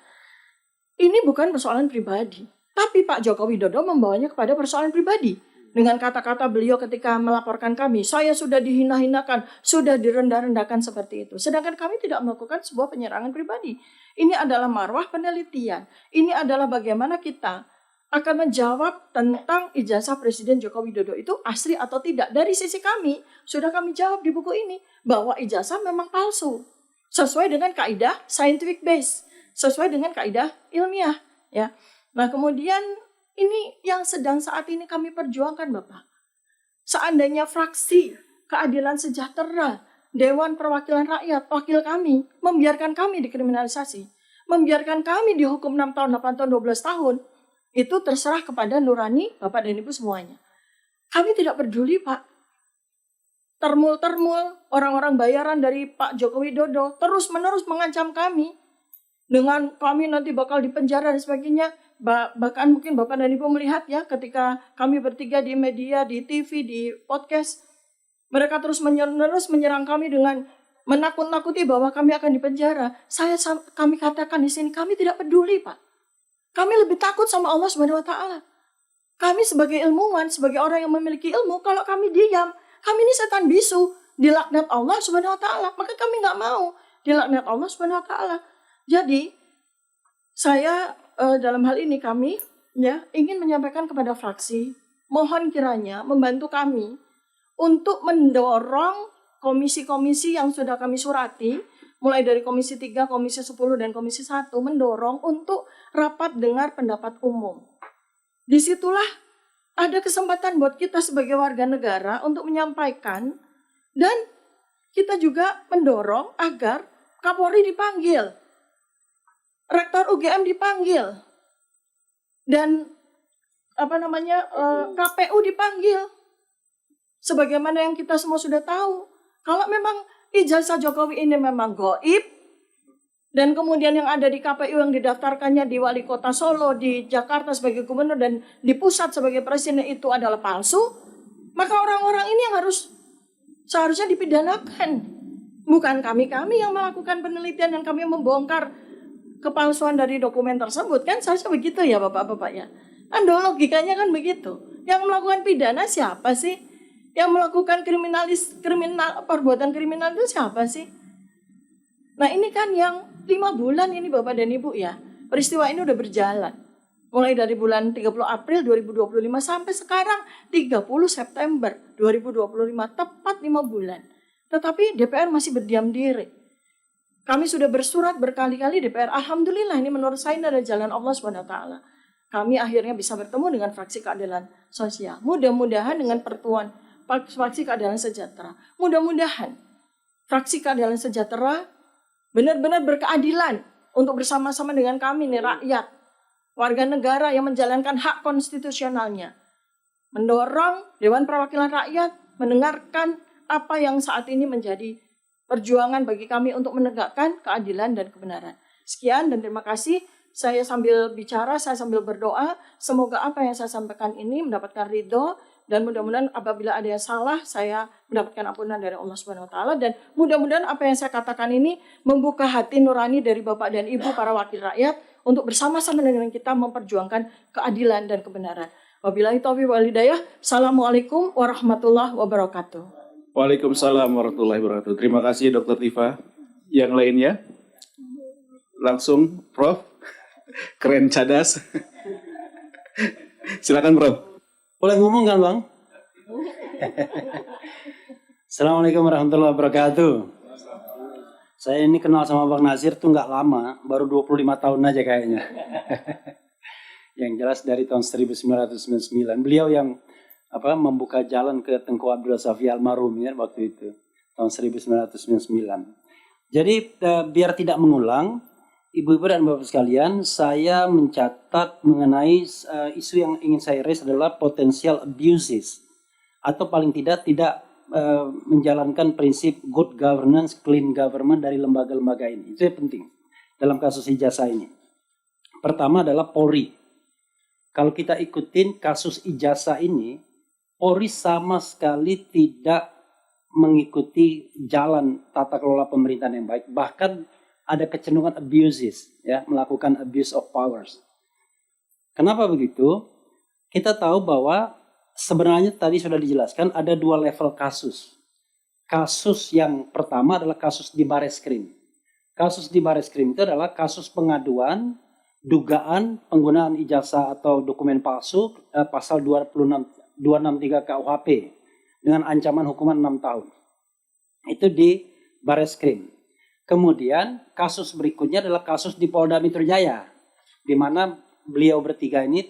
ini bukan persoalan pribadi. Tapi Pak Joko Widodo membawanya kepada persoalan pribadi. Dengan kata-kata beliau ketika melaporkan kami, saya sudah dihina-hinakan, sudah direndah-rendahkan seperti itu. Sedangkan kami tidak melakukan sebuah penyerangan pribadi. Ini adalah marwah penelitian. Ini adalah bagaimana kita akan menjawab tentang ijazah Presiden Joko Widodo itu asli atau tidak. Dari sisi kami, sudah kami jawab di buku ini, bahwa ijazah memang palsu. Sesuai dengan kaidah scientific base, sesuai dengan kaidah ilmiah. Ya. Nah kemudian ini yang sedang saat ini kami perjuangkan Bapak. Seandainya fraksi Keadilan Sejahtera, Dewan Perwakilan Rakyat, wakil kami, membiarkan kami dikriminalisasi, membiarkan kami dihukum 6 tahun, 8 tahun, 12 tahun, itu terserah kepada nurani Bapak dan Ibu semuanya. Kami tidak peduli Pak. Termul-termul, orang-orang bayaran dari Pak Joko Widodo terus-menerus mengancam kami. Dengan kami nanti bakal dipenjara dan sebagainya. Bahkan mungkin Bapak dan Ibu melihat ya ketika kami bertiga di media, di TV, di podcast, mereka terus menyerang kami dengan menakut-nakuti bahwa kami akan dipenjara. Kami katakan di sini kami tidak peduli Pak. Kami lebih takut sama Allah Subhanahu wa taala. Kami sebagai ilmuwan, sebagai orang yang memiliki ilmu, kalau kami diam, kami ini setan bisu, dilaknat Allah Subhanahu wa taala. Maka kami nggak mau dilaknat Allah Subhanahu wa taala. Jadi saya dalam hal ini kami ya ingin menyampaikan kepada fraksi, mohon kiranya membantu kami untuk mendorong komisi-komisi yang sudah kami surati, mulai dari Komisi 3, Komisi 10, dan Komisi 1, mendorong untuk rapat dengar pendapat umum. Disitulah ada kesempatan buat kita sebagai warga negara untuk menyampaikan, dan kita juga mendorong agar Kapolri dipanggil, Rektor UGM dipanggil, dan KPU dipanggil. Sebagaimana yang kita semua sudah tahu, kalau memang ijazah Jokowi ini memang gaib Dan kemudian yang ada di KPU yang didaftarkannya di Wali Kota Solo, di Jakarta sebagai gubernur, dan di pusat sebagai presiden itu adalah palsu, maka orang-orang ini yang seharusnya dipidanakan. Bukan kami-kami yang melakukan penelitian dan kami yang membongkar kepalsuan dari dokumen tersebut. Kan seharusnya begitu ya Bapak-Bapak ya. Anda logikanya kan begitu. Yang melakukan pidana siapa sih? Yang melakukan perbuatan kriminal itu siapa sih? Nah ini kan yang 5 bulan ini Bapak dan Ibu ya. Peristiwa ini udah berjalan. Mulai dari bulan 30 April 2025 sampai sekarang 30 September 2025. Tepat 5 bulan. Tetapi DPR masih berdiam diri. Kami sudah bersurat berkali-kali DPR. Alhamdulillah ini menurut saya ini adalah jalan Allah SWT. Kami akhirnya bisa bertemu dengan fraksi keadilan sosial. Mudah-mudahan dengan pertemuan fraksi keadilan sejahtera. Mudah-mudahan fraksi keadilan sejahtera benar-benar berkeadilan untuk bersama-sama dengan kami nih rakyat, warga negara yang menjalankan hak konstitusionalnya. Mendorong Dewan Perwakilan Rakyat mendengarkan apa yang saat ini menjadi perjuangan bagi kami untuk menegakkan keadilan dan kebenaran. Sekian dan terima kasih. Saya sambil bicara, saya sambil berdoa. Semoga apa yang saya sampaikan ini mendapatkan ridho. Dan mudah-mudahan apabila ada yang salah, saya mendapatkan ampunan dari Allah SWT. Dan mudah-mudahan apa yang saya katakan ini membuka hati nurani dari Bapak dan Ibu para wakil rakyat untuk bersama-sama dengan kita memperjuangkan keadilan dan kebenaran. Wabillahi taufiq wal hidayah. Assalamualaikum warahmatullahi wabarakatuh. Waalaikumsalam warahmatullahi wabarakatuh. Terima kasih Dr. Tifa. Yang lainnya? Langsung Prof. Keren cadas. Silakan Prof. Boleh ngomong kan Bang? Assalamualaikum warahmatullahi wabarakatuh. Saya ini kenal sama Bang Nasir tuh nggak lama, baru 25 tahun aja kayaknya. Yang jelas dari tahun 1999. Beliau yang membuka jalan ke Tengku Abdul Safi almarhum ya waktu itu, tahun 1999. Jadi biar tidak mengulang, Ibu-ibu dan Bapak sekalian, saya mencatat mengenai isu yang ingin saya raise adalah potential abuses atau paling tidak menjalankan prinsip good governance, clean government dari lembaga-lembaga ini. Itu yang penting dalam kasus ijazah ini. Pertama adalah Polri. Kalau kita ikutin kasus ijazah ini, Polri sama sekali tidak mengikuti jalan tata kelola pemerintahan yang baik. Bahkan ada kecenderungan abuses, ya, melakukan abuse of powers. Kenapa begitu? Kita tahu bahwa sebenarnya tadi sudah dijelaskan ada 2 level kasus. Kasus yang pertama adalah kasus di Bareskrim. Kasus di Bareskrim itu adalah kasus pengaduan dugaan penggunaan ijazah atau dokumen palsu pasal 263 KUHP dengan ancaman hukuman 6 tahun. Itu di Bareskrim. Kemudian kasus berikutnya adalah kasus di Polda Metro Jaya, di mana beliau bertiga ini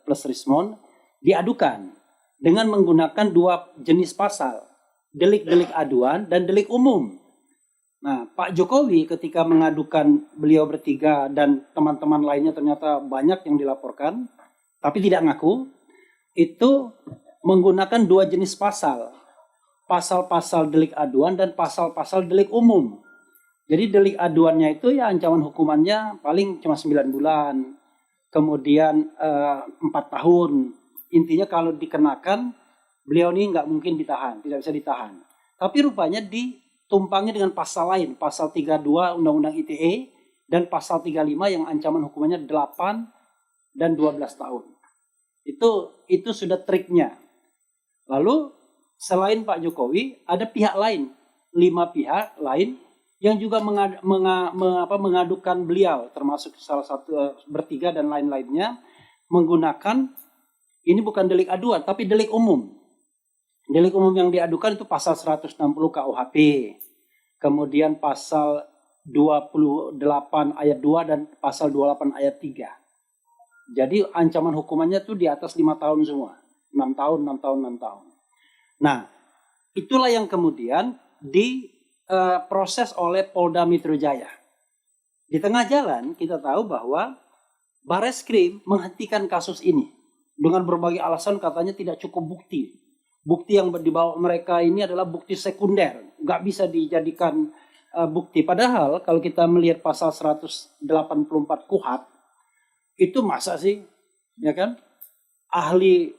plus Rismon diadukan dengan menggunakan 2 jenis pasal, delik-delik aduan dan delik umum. Nah, Pak Jokowi ketika mengadukan beliau bertiga dan teman-teman lainnya ternyata banyak yang dilaporkan, tapi tidak ngaku, itu menggunakan 2 jenis pasal, pasal-pasal delik aduan dan pasal-pasal delik umum. Jadi delik aduannya itu ya ancaman hukumannya paling cuma 9 bulan. Kemudian 4 tahun. Intinya kalau dikenakan beliau ini nggak mungkin ditahan, tidak bisa ditahan. Tapi rupanya ditumpangnya dengan pasal lain. Pasal 32 Undang-Undang ITE dan pasal 35 yang ancaman hukumannya 8 dan 12 tahun. Itu sudah triknya. Lalu selain Pak Jokowi ada pihak lain. 5 pihak lain yang juga mengadukan beliau, termasuk salah satu bertiga dan lain-lainnya, menggunakan ini bukan delik aduan, tapi delik umum. Delik umum yang diadukan itu pasal 160 KUHP, kemudian pasal 28 ayat 2 dan pasal 28 ayat 3. Jadi ancaman hukumannya itu di atas 5 tahun semua, 6 tahun, 6 tahun, 6 tahun. Nah, itulah yang kemudian proses oleh Polda Metro Jaya. Di tengah jalan kita tahu bahwa Bareskrim menghentikan kasus ini dengan berbagai alasan, katanya tidak cukup bukti. Bukti yang dibawa mereka ini adalah bukti sekunder, nggak bisa dijadikan bukti. Padahal kalau kita melihat pasal 184 KUHP, itu masa sih, ya kan? Ahli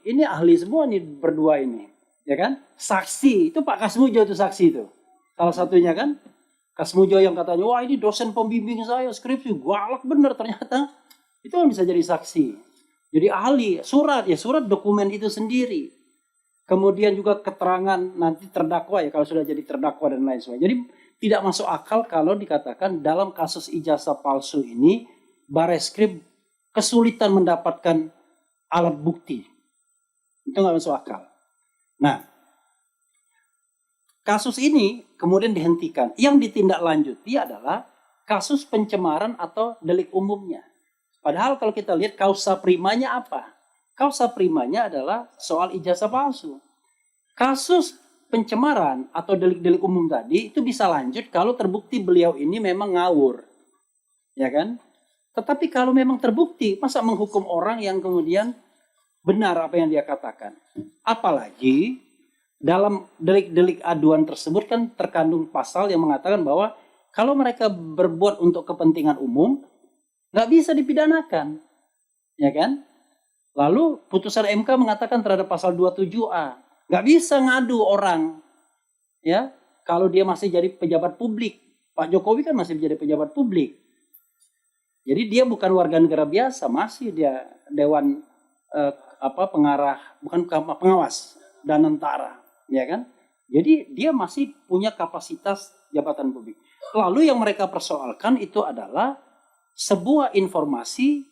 semua nih berdua ini, ya kan? Saksi, itu Pak Kasmujo itu saksi itu. Salah satunya kan, Kasmujo yang katanya, wah ini dosen pembimbing saya, skripsi, galak bener ternyata. Itu kan bisa jadi saksi. Jadi ahli, surat dokumen itu sendiri. Kemudian juga keterangan nanti terdakwa ya, kalau sudah jadi terdakwa dan lain sebagainya. Jadi tidak masuk akal kalau dikatakan dalam kasus ijazah palsu ini, Bareskrim kesulitan mendapatkan alat bukti. Itu nggak masuk akal. Nah, kasus ini kemudian dihentikan. Yang ditindaklanjuti adalah kasus pencemaran atau delik umumnya. Padahal kalau kita lihat kausa primanya apa? Kausa primanya adalah soal ijazah palsu. Kasus pencemaran atau delik-delik umum tadi itu bisa lanjut kalau terbukti beliau ini memang ngawur. Ya kan? Tetapi kalau memang terbukti, masa menghukum orang yang kemudian benar apa yang dia katakan? Apalagi dalam delik-delik aduan tersebut kan terkandung pasal yang mengatakan bahwa kalau mereka berbuat untuk kepentingan umum, nggak bisa dipidanakan. Ya kan? Lalu putusan MK mengatakan terhadap pasal 27A, nggak bisa ngadu orang. Ya, kalau dia masih jadi pejabat publik. Pak Jokowi kan masih menjadi pejabat publik. Jadi dia bukan warga negara biasa, masih dia dewan pengawas Danantara, ya kan? Jadi dia masih punya kapasitas jabatan publik. Lalu yang mereka persoalkan itu adalah sebuah informasi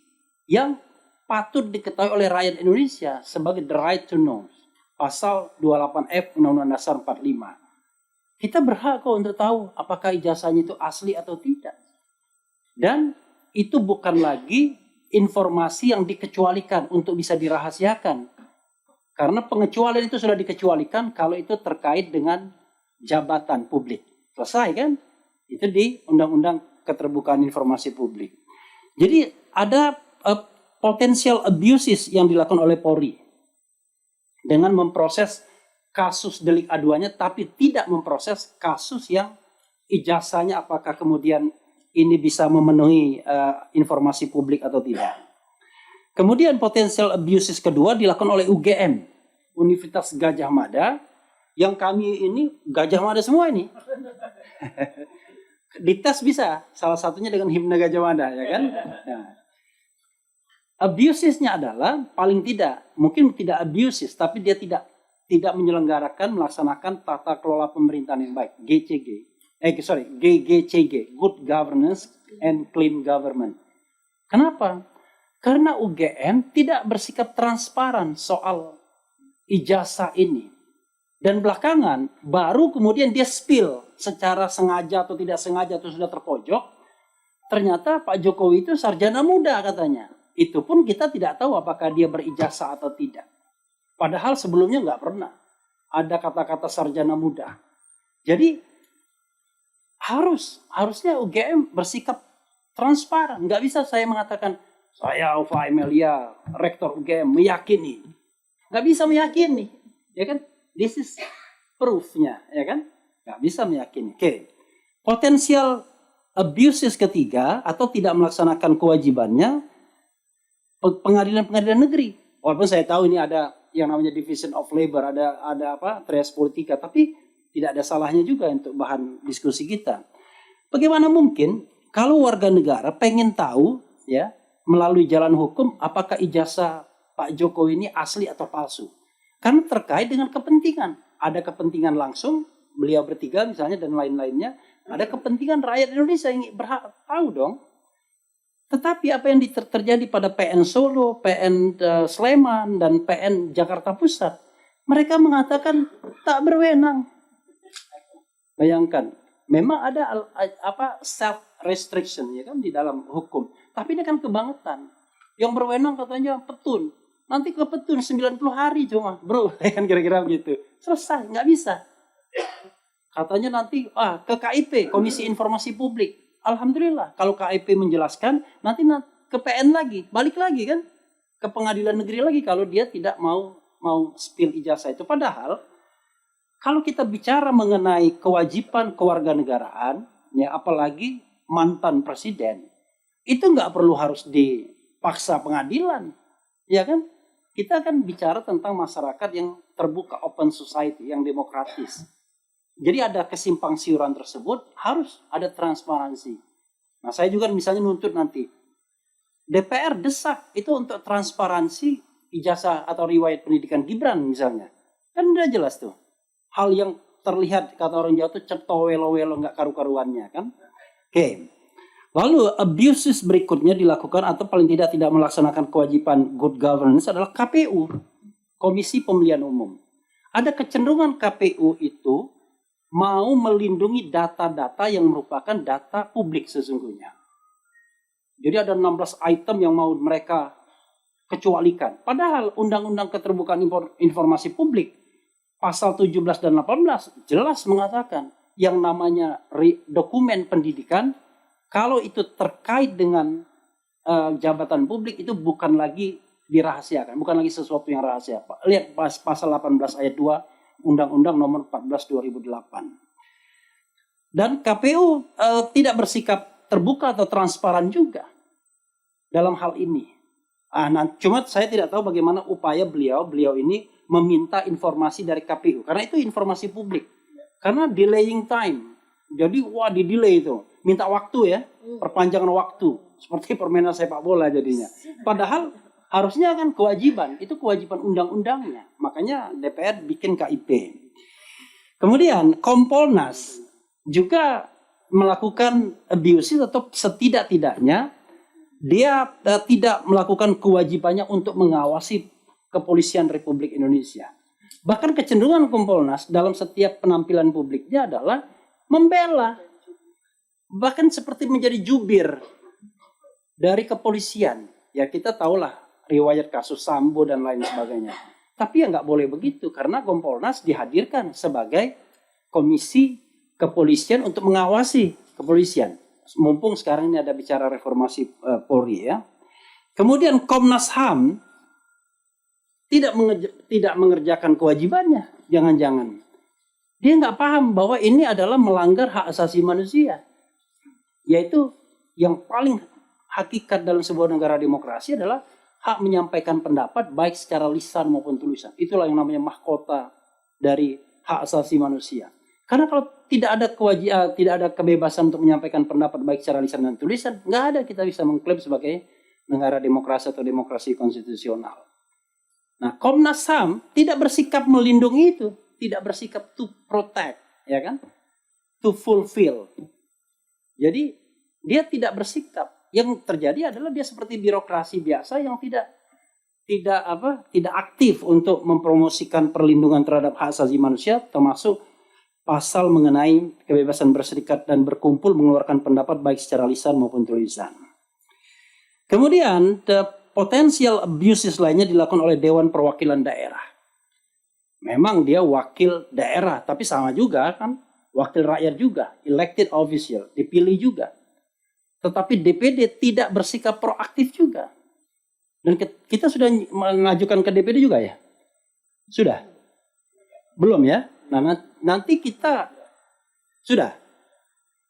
yang patut diketahui oleh rakyat Indonesia sebagai the right to know. Pasal 28F Undang-Undang Dasar 45. Kita berhak kok untuk tahu apakah ijazahnya itu asli atau tidak. Dan itu bukan lagi informasi yang dikecualikan untuk bisa dirahasiakan. Karena pengecualian itu sudah dikecualikan kalau itu terkait dengan jabatan publik. Selesai kan? Itu di Undang-Undang Keterbukaan Informasi Publik. Jadi ada potential abuses yang dilakukan oleh Polri dengan memproses kasus delik aduannya tapi tidak memproses kasus yang ijazahnya apakah kemudian ini bisa memenuhi informasi publik atau tidak. Kemudian potensial abuses kedua dilakukan oleh UGM, Universitas Gadjah Mada, yang kami ini Gajah Mada semua ini. Dites bisa, salah satunya dengan himne Gajah Mada, ya kan? Nah. Abusesnya adalah paling tidak, mungkin tidak abuses, tapi dia tidak melaksanakan tata kelola pemerintahan yang baik, GGCG, Good Governance and Clean Government. Kenapa? Karena UGM tidak bersikap transparan soal ijazah ini. Dan belakangan baru kemudian dia spill secara sengaja atau tidak sengaja atau sudah terpojok. Ternyata Pak Jokowi itu sarjana muda katanya. Itu pun kita tidak tahu apakah dia berijazah atau tidak. Padahal sebelumnya nggak pernah ada kata-kata sarjana muda. Jadi harusnya UGM bersikap transparan. Nggak bisa saya mengatakan saya Ova Emilia, rektor UGM meyakini. Nggak bisa meyakini, ya kan? This is proof-nya, ya kan? Nggak bisa meyakini. Oke. Potensial abuses ketiga atau tidak melaksanakan kewajibannya pengadilan-pengadilan negeri. Walaupun saya tahu ini ada yang namanya Division of Labor, ada Trias Politika, tapi tidak ada salahnya juga untuk bahan diskusi kita. Bagaimana mungkin kalau warga negara pengen tahu ya melalui jalan hukum apakah ijazah Pak Jokowi ini asli atau palsu? Karena terkait dengan kepentingan. Ada kepentingan langsung beliau bertiga misalnya dan lain-lainnya. Ada kepentingan rakyat Indonesia yang berhak tahu dong. Tetapi apa yang terjadi pada PN Solo, PN Sleman, dan PN Jakarta Pusat, mereka mengatakan tak berwenang. Bayangkan, memang ada self restriction ya kan di dalam hukum. Tapi ini kan kebangetan. Yang berwenang katanya petun. Nanti ke petun 90 hari cuma, bro. Kan kira-kira begitu. Selesai, nggak bisa. Katanya nanti ke KIP, Komisi Informasi Publik. Alhamdulillah, kalau KIP menjelaskan, nanti ke PN lagi, balik lagi kan ke pengadilan negeri lagi kalau dia tidak mau spill ijazah itu. Padahal kalau kita bicara mengenai kewajiban kewarganegaraan, ya apalagi mantan presiden, itu nggak perlu harus dipaksa pengadilan, ya kan? Kita kan bicara tentang masyarakat yang terbuka, open society, yang demokratis. Jadi ada kesimpang siuran tersebut, harus ada transparansi. Nah, saya juga misalnya nuntut nanti, DPR desak itu untuk transparansi ijazah atau riwayat pendidikan Gibran misalnya. Kan udah jelas tuh. Hal yang terlihat, kata orang Jawa tuh cetowelo-welo nggak karu-karuannya kan. Oke. Lalu abuses berikutnya dilakukan atau paling tidak melaksanakan kewajiban good governance adalah KPU, Komisi Pemilihan Umum. Ada kecenderungan KPU itu mau melindungi data-data yang merupakan data publik sesungguhnya. Jadi ada 16 item yang mau mereka kecualikan. Padahal Undang-Undang Keterbukaan Informasi Publik pasal 17 dan 18 jelas mengatakan yang namanya dokumen pendidikan kalau itu terkait dengan jabatan publik itu bukan lagi dirahasiakan, bukan lagi sesuatu yang rahasia. Lihat pasal 18 ayat 2 Undang-Undang Nomor 14 2008. Dan KPU tidak bersikap terbuka atau transparan juga dalam hal ini. Cuma saya tidak tahu bagaimana upaya beliau ini meminta informasi dari KPU karena itu informasi publik. Karena delaying time. Jadi di delay itu. Minta waktu ya, perpanjangan waktu. Seperti permainan sepak bola jadinya. Padahal harusnya kan kewajiban. Itu kewajiban undang-undangnya. Makanya DPR bikin KIP. Kemudian Kompolnas juga melakukan abuses atau setidak-tidaknya dia tidak melakukan kewajibannya untuk mengawasi Kepolisian Republik Indonesia. Bahkan kecenderungan Kompolnas dalam setiap penampilan publiknya adalah membela. Bahkan seperti menjadi jubir dari kepolisian. Ya kita tahulah riwayat kasus Sambo dan lain sebagainya. Tapi ya nggak boleh begitu karena Kompolnas dihadirkan sebagai komisi kepolisian untuk mengawasi kepolisian. Mumpung sekarang ini ada bicara reformasi Polri ya. Kemudian Komnas HAM tidak mengerjakan kewajibannya. Jangan-jangan dia nggak paham bahwa ini adalah melanggar hak asasi manusia. Yaitu yang paling hakikat dalam sebuah negara demokrasi adalah hak menyampaikan pendapat baik secara lisan maupun tulisan. Itulah yang namanya mahkota dari hak asasi manusia. Karena kalau tidak ada kebebasan untuk menyampaikan pendapat baik secara lisan dan tulisan, nggak ada kita bisa mengklaim sebagai negara demokrasi atau demokrasi konstitusional. Nah, Komnas HAM tidak bersikap melindungi itu, tidak bersikap to protect, ya kan? To fulfill. Jadi dia tidak bersikap. Yang terjadi adalah dia seperti birokrasi biasa yang tidak aktif untuk mempromosikan perlindungan terhadap hak asasi manusia, termasuk pasal mengenai kebebasan berserikat dan berkumpul mengeluarkan pendapat baik secara lisan maupun tulisan. Kemudian potensial abuses lainnya dilakukan oleh Dewan Perwakilan Daerah. Memang dia wakil daerah, tapi sama juga kan wakil rakyat juga, elected official, dipilih juga. Tetapi DPD tidak bersikap proaktif juga. Dan kita sudah mengajukan ke DPD juga ya? Sudah? Belum ya? Nah, nanti kita sudah.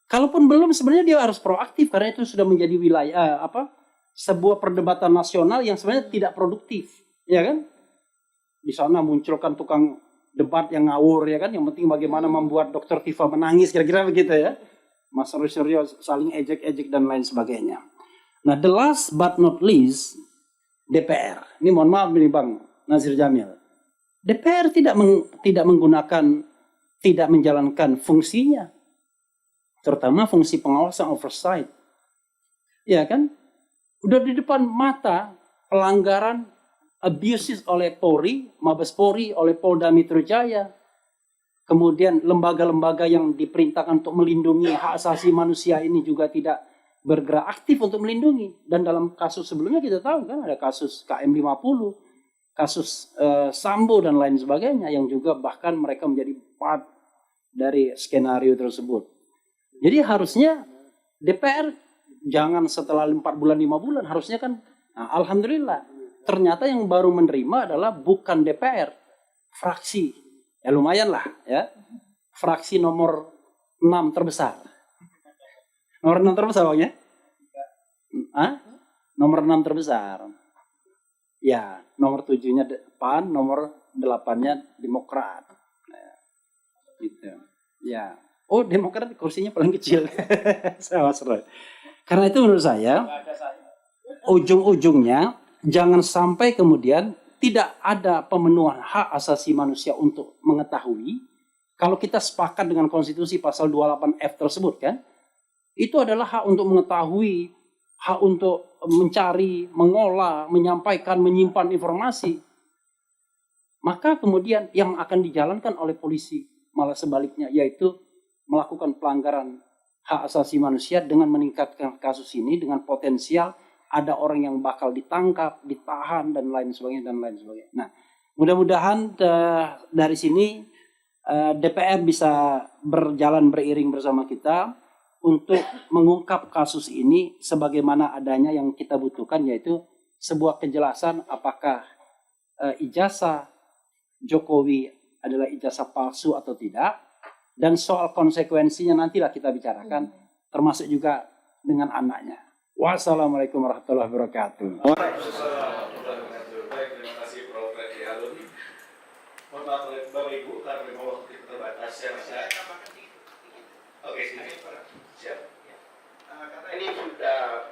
Kalaupun belum sebenarnya dia harus proaktif karena itu sudah menjadi wilayah sebuah perdebatan nasional yang sebenarnya tidak produktif, ya kan? Di sana munculkan tukang debat yang ngawur, ya kan? Yang penting bagaimana membuat Dr. Tifa menangis, kira-kira begitu ya. Mas Suryo saling ejek-ejek dan lain sebagainya. Nah, the last but not least, DPR. Ini mohon maaf nih Bang Nazir Jamil. DPR tidak menjalankan fungsinya. Terutama fungsi pengawasan oversight. Ya kan? Udah di depan mata pelanggaran abuses oleh Polri, Mabes Polri, oleh Polda Metro Jaya. Kemudian lembaga-lembaga yang diperintahkan untuk melindungi hak asasi manusia ini juga tidak bergerak aktif untuk melindungi. Dan dalam kasus sebelumnya kita tahu kan ada kasus KM50, kasus Sambo dan lain sebagainya yang juga bahkan mereka menjadi part dari skenario tersebut. Jadi harusnya DPR jangan setelah 4 bulan, 5 bulan. Harusnya kan, nah, alhamdulillah. Ternyata yang baru menerima adalah bukan DPR, fraksi. Ya lumayan lah ya. Fraksi nomor 6 terbesar. Nomor 6 terbesar Bang ya? Hah? Nomor 6 terbesar. Ya, nomor 7-nya PAN, nomor 8-nya Demokrat. Nah, gitu. Ya. Oh, Demokrat kursinya paling kecil. Sama seru. Karena itu menurut saya ujung-ujungnya jangan sampai kemudian tidak ada pemenuhan hak asasi manusia untuk mengetahui. Kalau kita sepakat dengan konstitusi pasal 28F tersebut kan, itu adalah hak untuk mengetahui, hak untuk mencari, mengolah, menyampaikan, menyimpan informasi. Maka kemudian yang akan dijalankan oleh polisi malah sebaliknya, yaitu melakukan pelanggaran hak asasi manusia dengan meningkatkan kasus ini dengan potensial ada orang yang bakal ditangkap, ditahan dan lain sebagainya dan lain sebagainya. Nah, mudah-mudahan dari sini DPR bisa berjalan beriring bersama kita untuk mengungkap kasus ini sebagaimana adanya yang kita butuhkan, yaitu sebuah kejelasan apakah ijazah Jokowi adalah ijazah palsu atau tidak, dan soal konsekuensinya nantilah kita bicarakan, termasuk juga dengan anaknya. Wassalamualaikum warahmatullahi wabarakatuh. Baik, terima kasih Prof. Refdi Harun. Mohon maaf Bapak Ibu karena memang waktu kita terbatas. Oke, siap. Karena ini sudah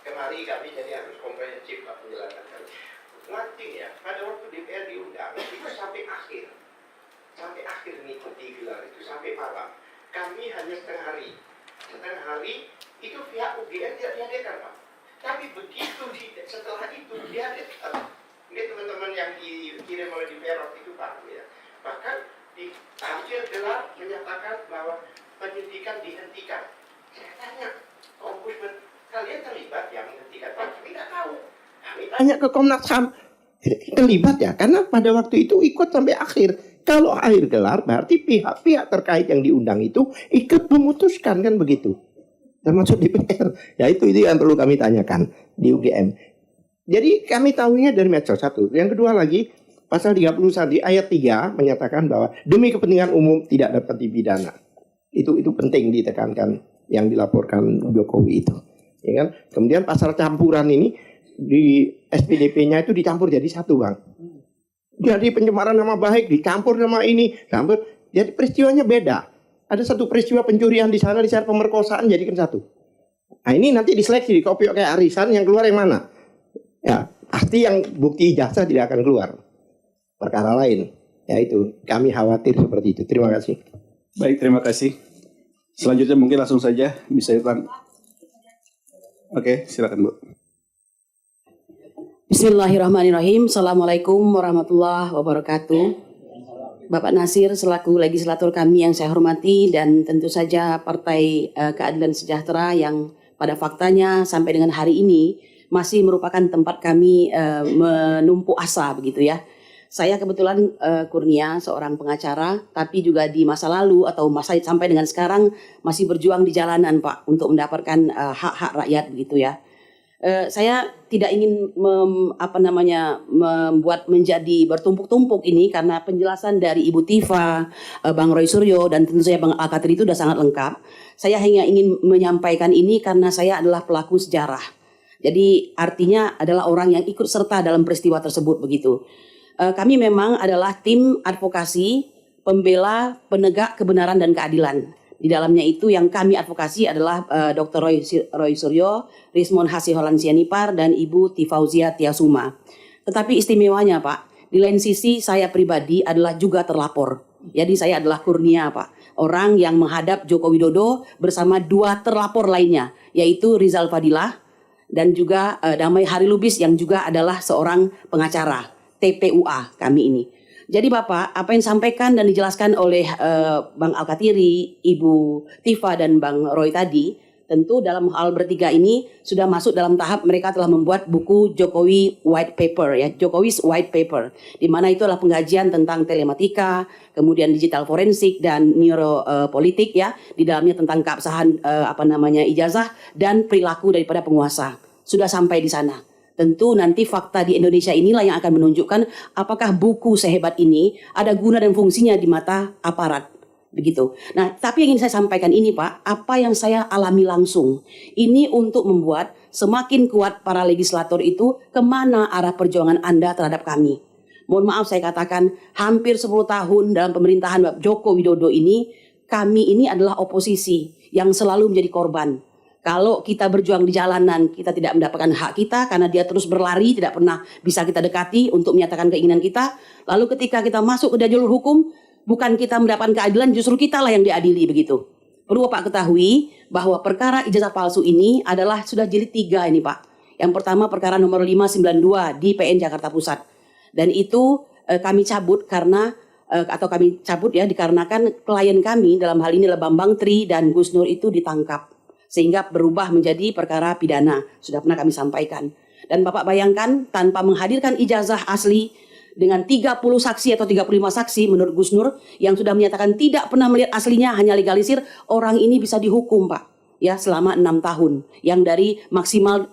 kemari kami jadi harus komprehensif Pak penjelasan kami. One thing ya, pada waktu DPR diundang itu sampai akhir mengikuti gelar itu sampai malam. Kami hanya setengah hari itu pihak UGM tidak dihadirkan Pak. Tapi begitu setelah itu dihadirkan. Ini teman-teman yang dikirim oleh DPR waktu itu Pak ya. Bahkan di akhir gelar menyatakan bahwa penyidikan dihentikan. Saya tanya, Ombudsman, kalian terlibat ya menghentikan? Pak, kami nggak tahu. Kami tanya ke Komnas HAM, terlibat ya? Karena pada waktu itu ikut sampai akhir. Kalau akhir gelar, berarti pihak-pihak terkait yang diundang itu ikut memutuskan kan begitu. Termasuk DPR. Ya itu yang perlu kami tanyakan di UGM. Jadi kami tahunya dari medsos satu. Yang kedua lagi, pasal 31 di ayat 3 menyatakan bahwa demi kepentingan umum tidak dapat dipidana. Itu penting ditekankan yang dilaporkan Jokowi itu. Ya kan? Kemudian pasal campuran ini di SPDP-nya itu dicampur jadi satu, Bang. Jadi pencemaran nama baik dicampur sama ini, campur. Jadi peristiwanya beda. Ada satu peristiwa pencurian di sana pemerkosaan jadikan satu. Nah, ini nanti diseleksi di kopi kayak arisan yang keluar yang mana? Ya, pasti yang bukti ijazah tidak akan keluar. Perkara lain. Ya itu, kami khawatir seperti itu. Terima kasih. Baik, terima kasih. Selanjutnya mungkin langsung saja bisa ditang. Oke, silakan Bu. Bismillahirrahmanirrahim. Assalamualaikum warahmatullahi wabarakatuh. Bapak Nasir selaku legislator kami yang saya hormati, dan tentu saja Partai Keadilan Sejahtera yang pada faktanya sampai dengan hari ini masih merupakan tempat kami menumpuk asa begitu ya. Saya kebetulan Kurnia, seorang pengacara, tapi juga di masa lalu atau masa sampai dengan sekarang masih berjuang di jalanan Pak untuk mendapatkan hak-hak rakyat begitu ya. Saya tidak ingin membuat menjadi bertumpuk-tumpuk ini karena penjelasan dari Ibu Tifa, Bang Roy Suryo, dan tentu saja Bang Al-Katiri itu sudah sangat lengkap. Saya hanya ingin menyampaikan ini karena saya adalah pelaku sejarah. Jadi artinya adalah orang yang ikut serta dalam peristiwa tersebut begitu. Kami memang adalah tim advokasi pembela penegak kebenaran dan keadilan. Di dalamnya itu yang kami advokasi adalah Dr. Roy Suryo, Rismon Hasiholan Sianipar, dan Ibu Tifauzia Tiasuma. Tetapi istimewanya Pak, di lain sisi saya pribadi adalah juga terlapor. Jadi saya adalah Kurnia Pak, orang yang menghadap Joko Widodo bersama dua terlapor lainnya, yaitu Rizal Fadilah dan juga Damai Harilubis yang juga adalah seorang pengacara TPUA kami ini. Jadi Bapak, apa yang disampaikan dan dijelaskan oleh Bang Al-Katiri, Ibu Tifa, dan Bang Roy tadi, tentu dalam hal bertiga ini sudah masuk dalam tahap mereka telah membuat buku Jokowi White Paper ya, Jokowi's White Paper, di mana itu adalah pengkajian tentang telematika, kemudian digital forensik dan neuropolitik ya, di dalamnya tentang keabsahan ijazah dan perilaku daripada penguasa. Sudah sampai di sana. Tentu nanti fakta di Indonesia inilah yang akan menunjukkan apakah buku sehebat ini ada guna dan fungsinya di mata aparat. begitu. Nah, tapi yang ingin saya sampaikan ini Pak, apa yang saya alami langsung, ini untuk membuat semakin kuat para legislator itu kemana arah perjuangan Anda terhadap kami. Mohon maaf saya katakan, hampir 10 tahun dalam pemerintahan Bapak Joko Widodo ini, kami ini adalah oposisi yang selalu menjadi korban. Kalau kita berjuang di jalanan, kita tidak mendapatkan hak kita karena dia terus berlari, tidak pernah bisa kita dekati untuk menyatakan keinginan kita. Lalu ketika kita masuk ke jalur hukum, bukan kita mendapatkan keadilan, justru kita lah yang diadili begitu. Perlu Bapak ketahui bahwa perkara ijazah palsu ini adalah sudah jilid 3 ini Pak. Yang pertama perkara nomor 592 di PN Jakarta Pusat. Dan itu kami cabut karena kami cabut ya dikarenakan klien kami dalam hal ini adalah Bambang Tri dan Gus Nur itu ditangkap. Sehingga berubah menjadi perkara pidana. Sudah pernah kami sampaikan. Dan Bapak bayangkan tanpa menghadirkan ijazah asli dengan 30 saksi atau 35 saksi menurut Gus Nur yang sudah menyatakan tidak pernah melihat aslinya, hanya legalisir, orang ini bisa dihukum Pak. Ya selama 6 tahun. Yang dari maksimal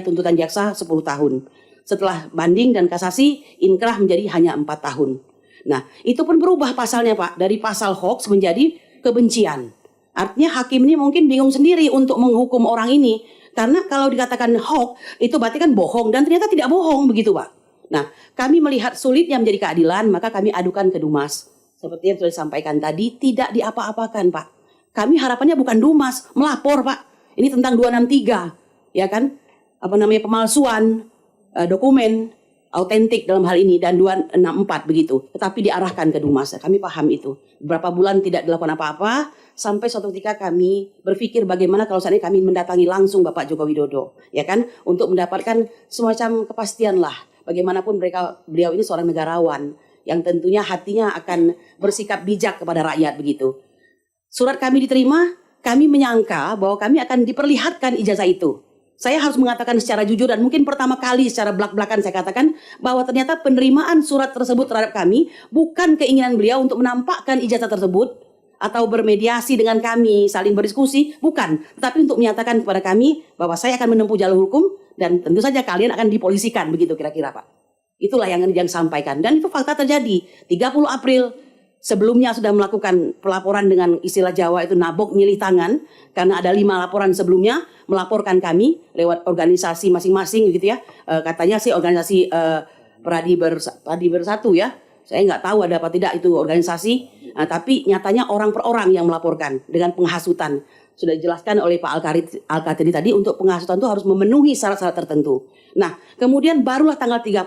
tuntutan jaksa 10 tahun. Setelah banding dan kasasi, inkrah menjadi hanya 4 tahun. Nah itu pun berubah pasalnya Pak. Dari pasal hoax menjadi kebencian. Artinya hakim ini mungkin bingung sendiri untuk menghukum orang ini. Karena kalau dikatakan hoax, itu berarti kan bohong. Dan ternyata tidak bohong begitu Pak. Nah, kami melihat sulitnya menjadi keadilan, maka kami adukan ke Dumas. Seperti yang sudah disampaikan tadi, tidak diapa-apakan Pak. Kami harapannya bukan Dumas, melapor Pak. Ini tentang 263, ya kan? Pemalsuan dokumen autentik dalam hal ini dan 264 begitu. Tetapi diarahkan ke Dumas. Kami paham itu. Beberapa bulan tidak dilakukan apa-apa. Sampai suatu ketika kami berpikir bagaimana kalau saat ini kami mendatangi langsung Bapak Joko Widodo, ya kan, untuk mendapatkan semacam kepastian lah. Bagaimanapun beliau ini seorang negarawan yang tentunya hatinya akan bersikap bijak kepada rakyat begitu. Surat kami diterima, kami menyangka bahwa kami akan diperlihatkan ijazah itu. Saya harus mengatakan secara jujur dan mungkin pertama kali secara belak-belakan saya katakan bahwa ternyata penerimaan surat tersebut terhadap kami bukan keinginan beliau untuk menampakkan ijazah tersebut atau bermediasi dengan kami, saling berdiskusi, bukan. Tetapi untuk menyatakan kepada kami bahwa saya akan menempuh jalur hukum dan tentu saja kalian akan dipolisikan, begitu kira-kira Pak. Itulah yang sampaikan. Dan itu fakta terjadi. 30 April sebelumnya sudah melakukan pelaporan dengan istilah Jawa itu nabok nyilih tangan. Karena ada 5 laporan sebelumnya melaporkan kami lewat organisasi masing-masing gitu ya. Katanya sih organisasi Pradi Bersatu ya. Saya nggak tahu ada apa tidak itu organisasi. Nah, tapi nyatanya orang per orang yang melaporkan dengan penghasutan. Sudah dijelaskan oleh Pak Al-Katiri tadi untuk penghasutan itu harus memenuhi syarat-syarat tertentu. Nah, kemudian barulah tanggal 30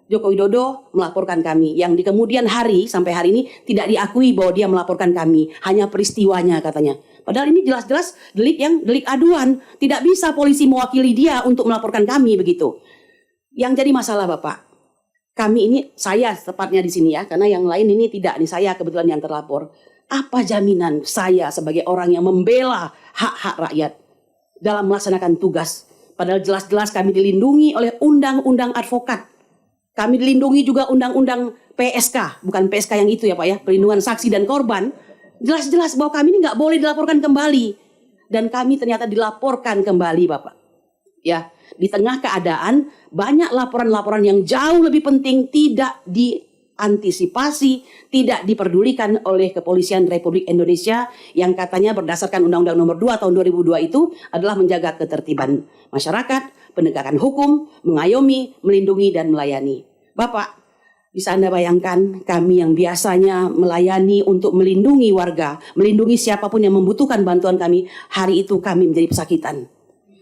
Joko Widodo melaporkan kami. Yang di kemudian hari sampai hari ini tidak diakui bahwa dia melaporkan kami. Hanya peristiwanya katanya. Padahal ini jelas-jelas delik aduan. Tidak bisa polisi mewakili dia untuk melaporkan kami begitu. Yang jadi masalah Bapak. Kami ini, saya tepatnya di sini ya, karena yang lain ini tidak, nih saya kebetulan yang terlapor. Apa jaminan saya sebagai orang yang membela hak-hak rakyat dalam melaksanakan tugas? Padahal jelas-jelas kami dilindungi oleh undang-undang advokat. Kami dilindungi juga undang-undang PSK, bukan PSK yang itu ya Pak ya, perlindungan saksi dan korban. Jelas-jelas bahwa kami ini nggak boleh dilaporkan kembali. Dan kami ternyata dilaporkan kembali Bapak. Ya, di tengah keadaan banyak laporan-laporan yang jauh lebih penting tidak diantisipasi, tidak diperdulikan oleh Kepolisian Republik Indonesia yang katanya berdasarkan Undang-Undang Nomor 2 Tahun 2002 itu adalah menjaga ketertiban masyarakat, penegakan hukum, mengayomi, melindungi dan melayani. Bapak, bisa Anda bayangkan kami yang biasanya melayani untuk melindungi warga, melindungi siapapun yang membutuhkan bantuan kami, hari itu kami menjadi pesakitan.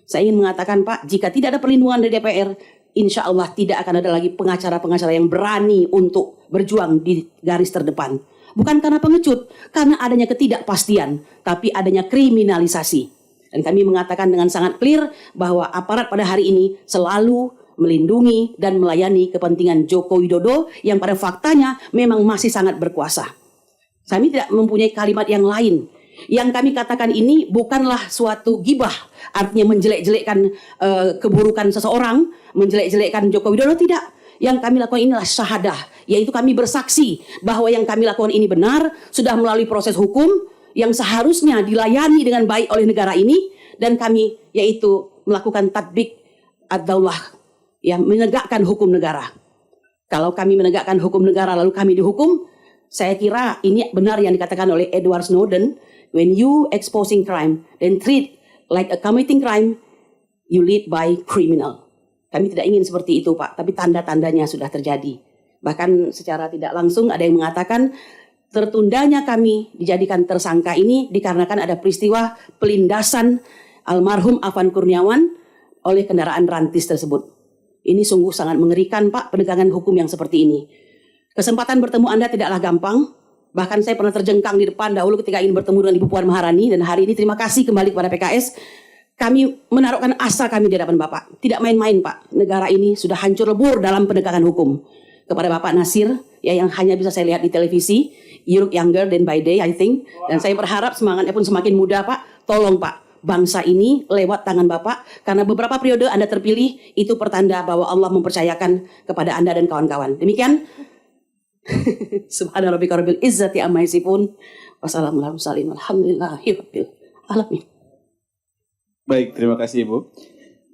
Saya ingin mengatakan Pak, jika tidak ada perlindungan dari DPR, insya Allah tidak akan ada lagi pengacara-pengacara yang berani untuk berjuang di garis terdepan. Bukan karena pengecut, karena adanya ketidakpastian, tapi adanya kriminalisasi. Dan kami mengatakan dengan sangat clear bahwa aparat pada hari ini selalu melindungi dan melayani kepentingan Joko Widodo yang pada faktanya memang masih sangat berkuasa. Kami tidak mempunyai kalimat yang lain. Yang kami katakan ini bukanlah suatu gibah, artinya menjelek-jelekkan keburukan seseorang, menjelek-jelekkan Joko Widodo, tidak. Yang kami lakukan inilah syahadah, yaitu kami bersaksi bahwa yang kami lakukan ini benar, sudah melalui proses hukum yang seharusnya dilayani dengan baik oleh negara ini, dan kami yaitu melakukan tatbik ad-daulah, yang menegakkan hukum negara. Kalau kami menegakkan hukum negara lalu kami dihukum, Saya kira ini benar yang dikatakan oleh Edward Snowden, when you exposing crime, then treat like a committing crime, you lead by criminal. Kami tidak ingin seperti itu, Pak, tapi tanda-tandanya sudah terjadi. Bahkan secara tidak langsung ada yang mengatakan tertundanya kami dijadikan tersangka ini dikarenakan ada peristiwa pelindasan almarhum Afan Kurniawan oleh kendaraan rantis tersebut. Ini sungguh sangat mengerikan, Pak, penegakan hukum yang seperti ini. Kesempatan bertemu Anda tidaklah gampang. Bahkan saya pernah terjengkang di depan dahulu ketika ingin bertemu dengan Ibu Puan Maharani. Dan hari ini terima kasih kembali kepada PKS. Kami menaruhkan asa kami di hadapan Bapak. Tidak main-main, Pak. Negara ini sudah hancur lebur dalam penegakan hukum. Kepada Bapak Nasir, ya, yang hanya bisa saya lihat di televisi, you look younger than by day, I think. Dan saya berharap semangatnya pun semakin muda, Pak. Tolong, Pak, bangsa ini lewat tangan Bapak. Karena beberapa periode Anda terpilih, itu pertanda bahwa Allah mempercayakan kepada Anda dan kawan-kawan. Demikian. Subhana rabbika rabbil izzati amma yasifun. Wassalamualaikum warahmatullahi wabarakatuh. Baik, terima kasih Ibu.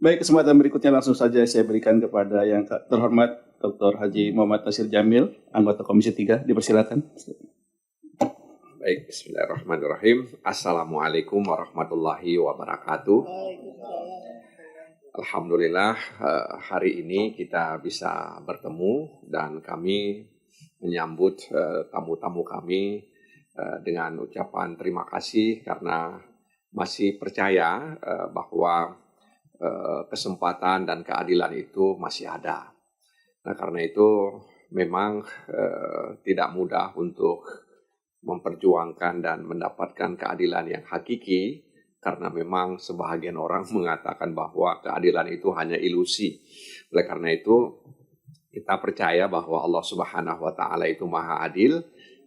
Baik, kesempatan berikutnya langsung saja saya berikan kepada yang terhormat Dr. Haji Muhammad Nasir Jamil, anggota Komisi 3. Dipersilakan. Baik, bismillahirrahmanirrahim. Assalamualaikum warahmatullahi wabarakatuh. Alhamdulillah, hari ini kita bisa bertemu dan kami menyambut tamu-tamu kami dengan ucapan terima kasih karena masih percaya bahwa kesempatan dan keadilan itu masih ada. Nah, karena itu memang tidak mudah untuk memperjuangkan dan mendapatkan keadilan yang hakiki karena memang sebahagian orang mengatakan bahwa keadilan itu hanya ilusi. Oleh karena itu kita percaya bahwa Allah Subhanahu wa taala itu Maha Adil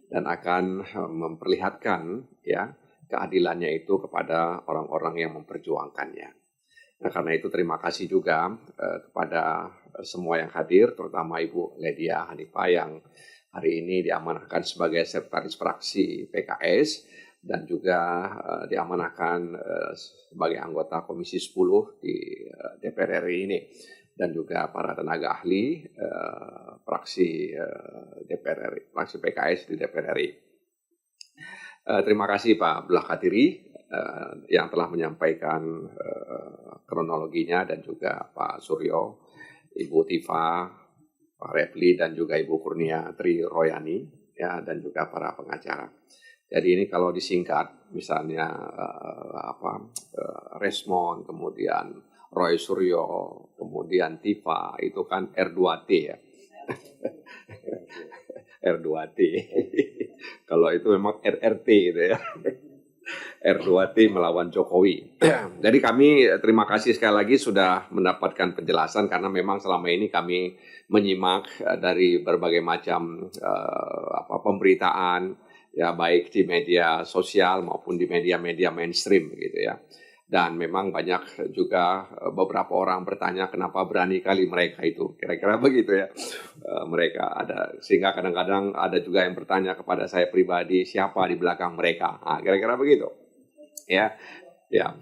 dan akan memperlihatkan ya keadilannya itu kepada orang-orang yang memperjuangkannya. Nah, karena itu terima kasih juga kepada semua yang hadir, terutama Ibu Ledia Hanifah yang hari ini diamanahkan sebagai sekretaris fraksi PKS dan juga diamanahkan sebagai anggota Komisi 10 di DPR RI ini. Dan juga para tenaga ahli fraksi DPR RI, fraksi PKS di DPR RI. Terima kasih Pak Abdullah Qadiri yang telah menyampaikan kronologinya dan juga Pak Suryo, Ibu Tifa, Pak Repli dan juga Ibu Kurnia Tri Royani ya dan juga para pengacara. Jadi ini kalau disingkat misalnya Resmond, kemudian Roy Suryo, kemudian Tifa, itu kan R2T ya. R2T. Kalau itu memang RRT gitu ya. R2T melawan Jokowi. Jadi kami terima kasih sekali lagi sudah mendapatkan penjelasan karena memang selama ini kami menyimak dari berbagai macam pemberitaan ya baik di media sosial maupun di media-media mainstream gitu ya. Dan memang banyak juga beberapa orang bertanya kenapa berani kali mereka itu. Kira-kira begitu ya. Mereka ada. Sehingga kadang-kadang ada juga yang bertanya kepada saya pribadi siapa di belakang mereka. Nah, kira-kira begitu. Ya,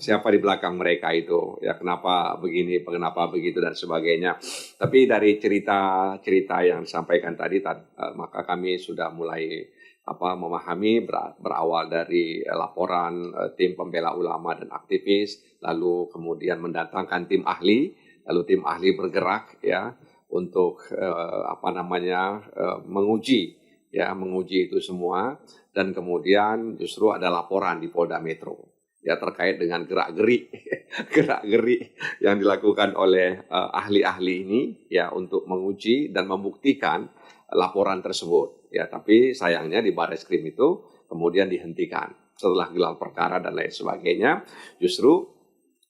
siapa di belakang mereka itu. Ya, kenapa begini, kenapa begitu dan sebagainya. Tapi dari cerita yang disampaikan tadi maka kami sudah mulai memahami berawal dari laporan tim pembela ulama dan aktivis, lalu kemudian mendatangkan tim ahli, lalu tim ahli bergerak ya untuk menguji itu semua dan kemudian justru ada laporan di Polda Metro ya terkait dengan gerak-geri yang dilakukan oleh ahli-ahli ini ya untuk menguji dan membuktikan laporan tersebut. Ya, tapi sayangnya di Barreskrim itu kemudian dihentikan setelah gelar perkara dan lain sebagainya. Justru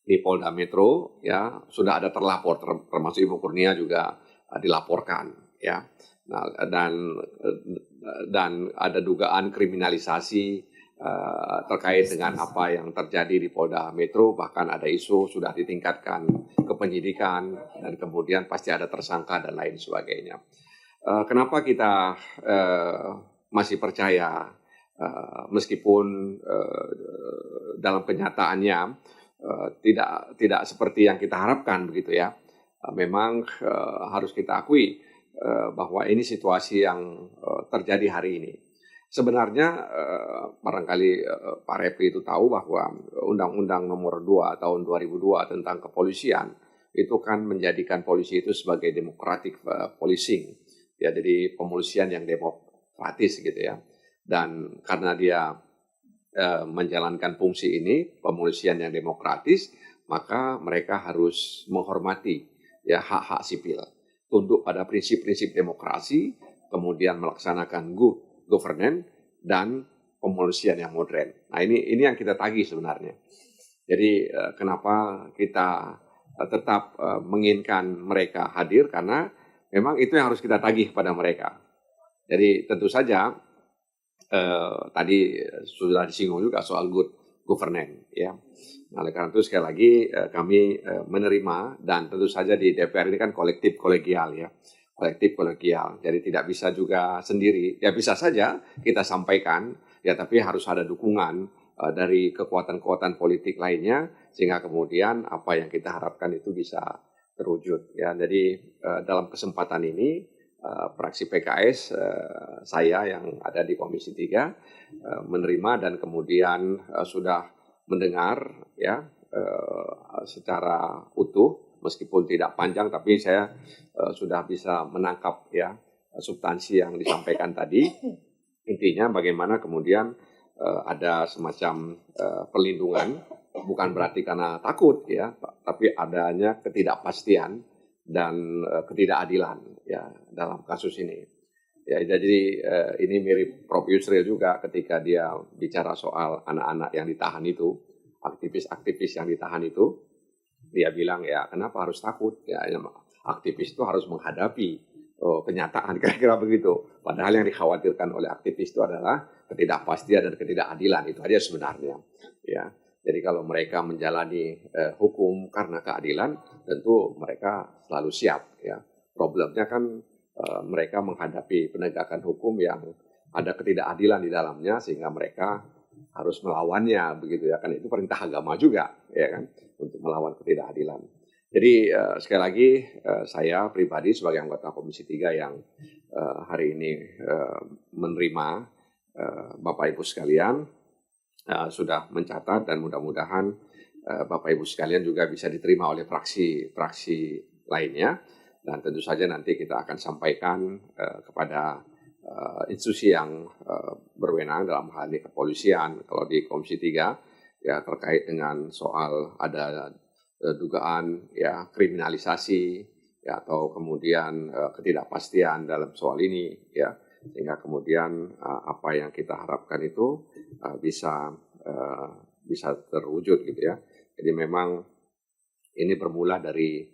di Polda Metro ya sudah ada terlapor termasuk Ibu Kurnia juga dilaporkan ya. Nah, dan ada dugaan kriminalisasi terkait dengan apa yang terjadi di Polda Metro, bahkan ada isu sudah ditingkatkan ke penyidikan dan kemudian pasti ada tersangka dan lain sebagainya. Kenapa kita masih percaya meskipun dalam kenyataannya tidak seperti yang kita harapkan begitu ya. Memang harus kita akui bahwa ini situasi yang terjadi hari ini. Sebenarnya barangkali Pak Refli itu tahu bahwa Undang-Undang Nomor 2 Tahun 2002 tentang kepolisian itu kan menjadikan polisi itu sebagai democratic policing, ya, jadi pemolisian yang demokratis gitu ya. Dan karena dia menjalankan fungsi ini, pemolisian yang demokratis, maka mereka harus menghormati ya hak-hak sipil, tunduk pada prinsip-prinsip demokrasi, kemudian melaksanakan good governance dan pemolisian yang modern. Nah, ini yang kita tagih sebenarnya. Jadi kenapa kita tetap menginginkan mereka hadir, karena memang itu yang harus kita tagih pada mereka. Jadi tentu saja tadi sudah disinggung juga soal good governance, ya. Nah, oleh karena itu sekali lagi kami menerima, dan tentu saja di DPR ini kan kolektif kolegial, ya. Kolektif kolegial, jadi tidak bisa juga sendiri. Ya bisa saja kita sampaikan, ya, tapi harus ada dukungan dari kekuatan-kekuatan politik lainnya, sehingga kemudian apa yang kita harapkan itu bisa terwujud. Ya, jadi dalam kesempatan ini fraksi PKS, saya yang ada di Komisi 3 menerima dan kemudian sudah mendengar ya secara utuh. Meskipun tidak panjang, tapi saya sudah bisa menangkap ya substansi yang disampaikan tadi. Intinya bagaimana kemudian ada semacam perlindungan, bukan berarti karena takut ya, tapi adanya ketidakpastian dan ketidakadilan ya dalam kasus ini. Ya, jadi ini mirip Prof. Yusril juga ketika dia bicara soal anak-anak yang ditahan itu, aktivis-aktivis yang ditahan itu. Dia bilang ya kenapa harus takut, ya aktivis itu harus menghadapi kenyataan, kira-kira begitu. Padahal yang dikhawatirkan oleh aktivis itu adalah ketidakpastian dan ketidakadilan, itu aja sebenarnya. Ya, jadi kalau mereka menjalani hukum karena keadilan, tentu mereka selalu siap. Ya, problemnya kan mereka menghadapi penegakan hukum yang ada ketidakadilan di dalamnya, sehingga mereka harus melawannya, begitu ya kan, itu perintah agama juga, ya kan, untuk melawan ketidakadilan. Jadi sekali lagi saya pribadi sebagai anggota Komisi 3 yang hari ini menerima Bapak Ibu sekalian sudah mencatat, dan mudah-mudahan Bapak Ibu sekalian juga bisa diterima oleh fraksi-fraksi lainnya, dan tentu saja nanti kita akan sampaikan kepada institusi yang berwenang dalam hal ini kepolisian. Kalau di Komisi 3 ya terkait dengan soal ada dugaan ya kriminalisasi ya atau kemudian ketidakpastian dalam soal ini ya, sehingga kemudian apa yang kita harapkan itu bisa terwujud gitu ya. Jadi memang ini bermula dari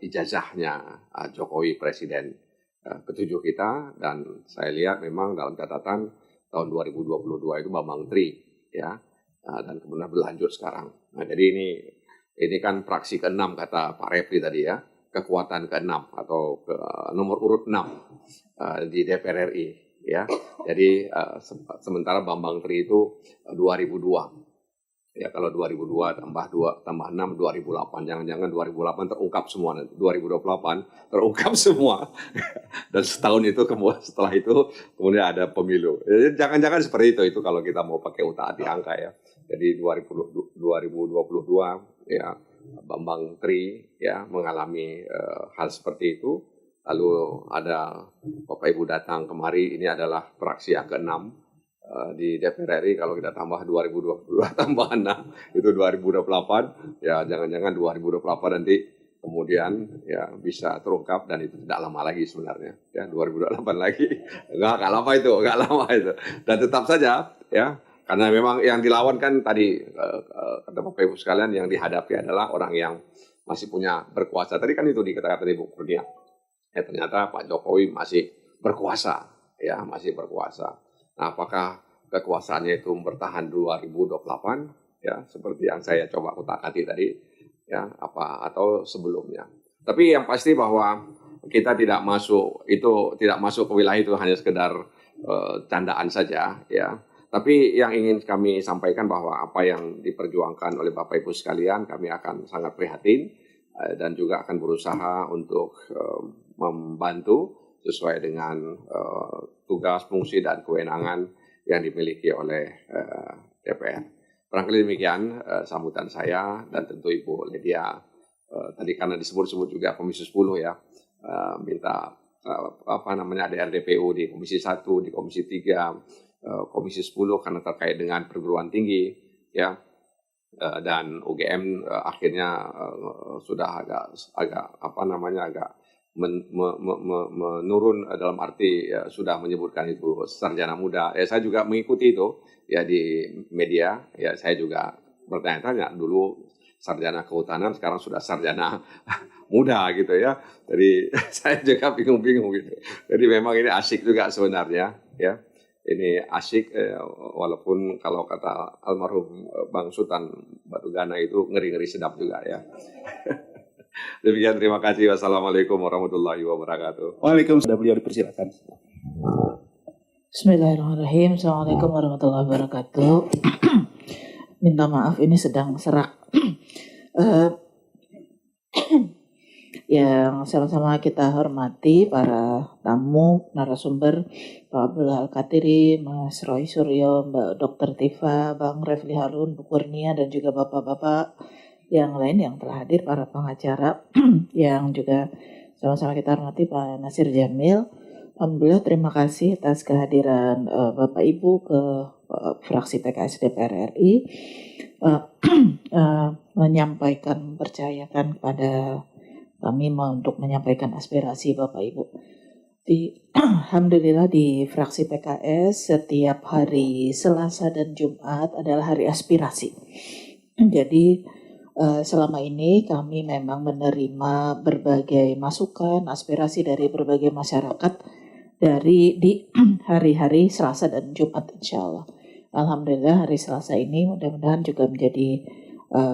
ijazahnya Jokowi Presiden ke-7 kita, dan saya lihat memang dalam catatan tahun 2022 itu Bambang Tri ya, dan kemudian berlanjut sekarang. Nah, jadi ini kan fraksi ke-6 kata Pak Refli tadi ya, kekuatan ke-6 atau nomor urut 6 di DPR RI ya. Jadi sementara Bambang Tri itu 2002. Ya, kalau 2002 tambah 6 2008, jangan-jangan 2008 terungkap semua, 2028 terungkap semua. Dan setahun itu kemudian setelah itu kemudian ada pemilu. Jangan-jangan seperti itu kalau kita mau pakai utak di angka ya. Jadi 2022 ya Bambang Tri ya mengalami hal seperti itu. Lalu ada Bapak Ibu datang kemari, ini adalah fraksi yang ke-6 di DPR RI. Kalau kita tambah 2022 tambah 6 itu 2028 ya, jangan-jangan 2028 nanti kemudian ya bisa terungkap, dan itu tidak lama lagi sebenarnya ya, 2028 lagi nggak lama itu dan tetap saja ya, karena memang yang dilawan kan tadi kata Bapak Ibu sekalian, yang dihadapi adalah orang yang masih punya berkuasa. Tadi kan itu dikatakan tadi Bu Kurnia ya, ternyata Pak Jokowi masih berkuasa ya, masih berkuasa. Nah, apakah kekuasaannya itu bertahan 2028 ya, seperti yang saya coba utak-atik tadi ya, apa atau sebelumnya. Tapi yang pasti bahwa kita tidak masuk ke wilayah itu hanya sekedar candaan saja ya. Tapi yang ingin kami sampaikan bahwa apa yang diperjuangkan oleh Bapak Ibu sekalian, kami akan sangat prihatin dan juga akan berusaha untuk membantu sesuai dengan tugas, fungsi, dan kewenangan yang dimiliki oleh DPR. Barangkali demikian sambutan saya, dan tentu Ibu Lydia tadi karena disebut-sebut juga Komisi 10 ya, minta ada RDPU di Komisi 1, di Komisi 3, Komisi 10 karena terkait dengan perguruan tinggi ya, dan UGM akhirnya sudah agak menurun dalam arti sudah menyebutkan itu sarjana muda. Saya juga mengikuti itu ya di media. Ya saya juga bertanya-tanya dulu sarjana kehutanan, sekarang sudah sarjana muda gitu ya. Jadi saya juga bingung-bingung gitu. Jadi memang ini asik juga sebenarnya ya. Ini asik walaupun kalau kata almarhum Bang Sultan Batugana itu ngeri-ngeri sedap juga ya. Demikian, terima kasih. Wassalamualaikum warahmatullahi wabarakatuh. Waalaikumsalam. Beliau dipersilakan. Bismillahirrahmanirrahim. Assalamualaikum warahmatullahi wabarakatuh. Minta maaf ini sedang serak. Yang sama-sama kita hormati para tamu, narasumber, Pak Abdul Al-Katiri, Mas Roy Suryo, Mbak Dr. Tifa, Bang Refli Harun, Bu Kurnia, dan juga bapak-bapak yang lain yang telah hadir, para pengacara yang juga sama-sama kita hormati, Pak Nasir Jamil. Alhamdulillah, terima kasih atas kehadiran Bapak Ibu ke fraksi PKS DPR RI, menyampaikan, mempercayakan kepada kami untuk menyampaikan aspirasi Bapak Ibu. Alhamdulillah di fraksi PKS setiap hari Selasa dan Jumat adalah hari aspirasi. Jadi selama ini kami memang menerima berbagai masukan, aspirasi dari berbagai masyarakat di hari-hari Selasa dan Jumat, insya Allah. Alhamdulillah hari Selasa ini mudah-mudahan juga menjadi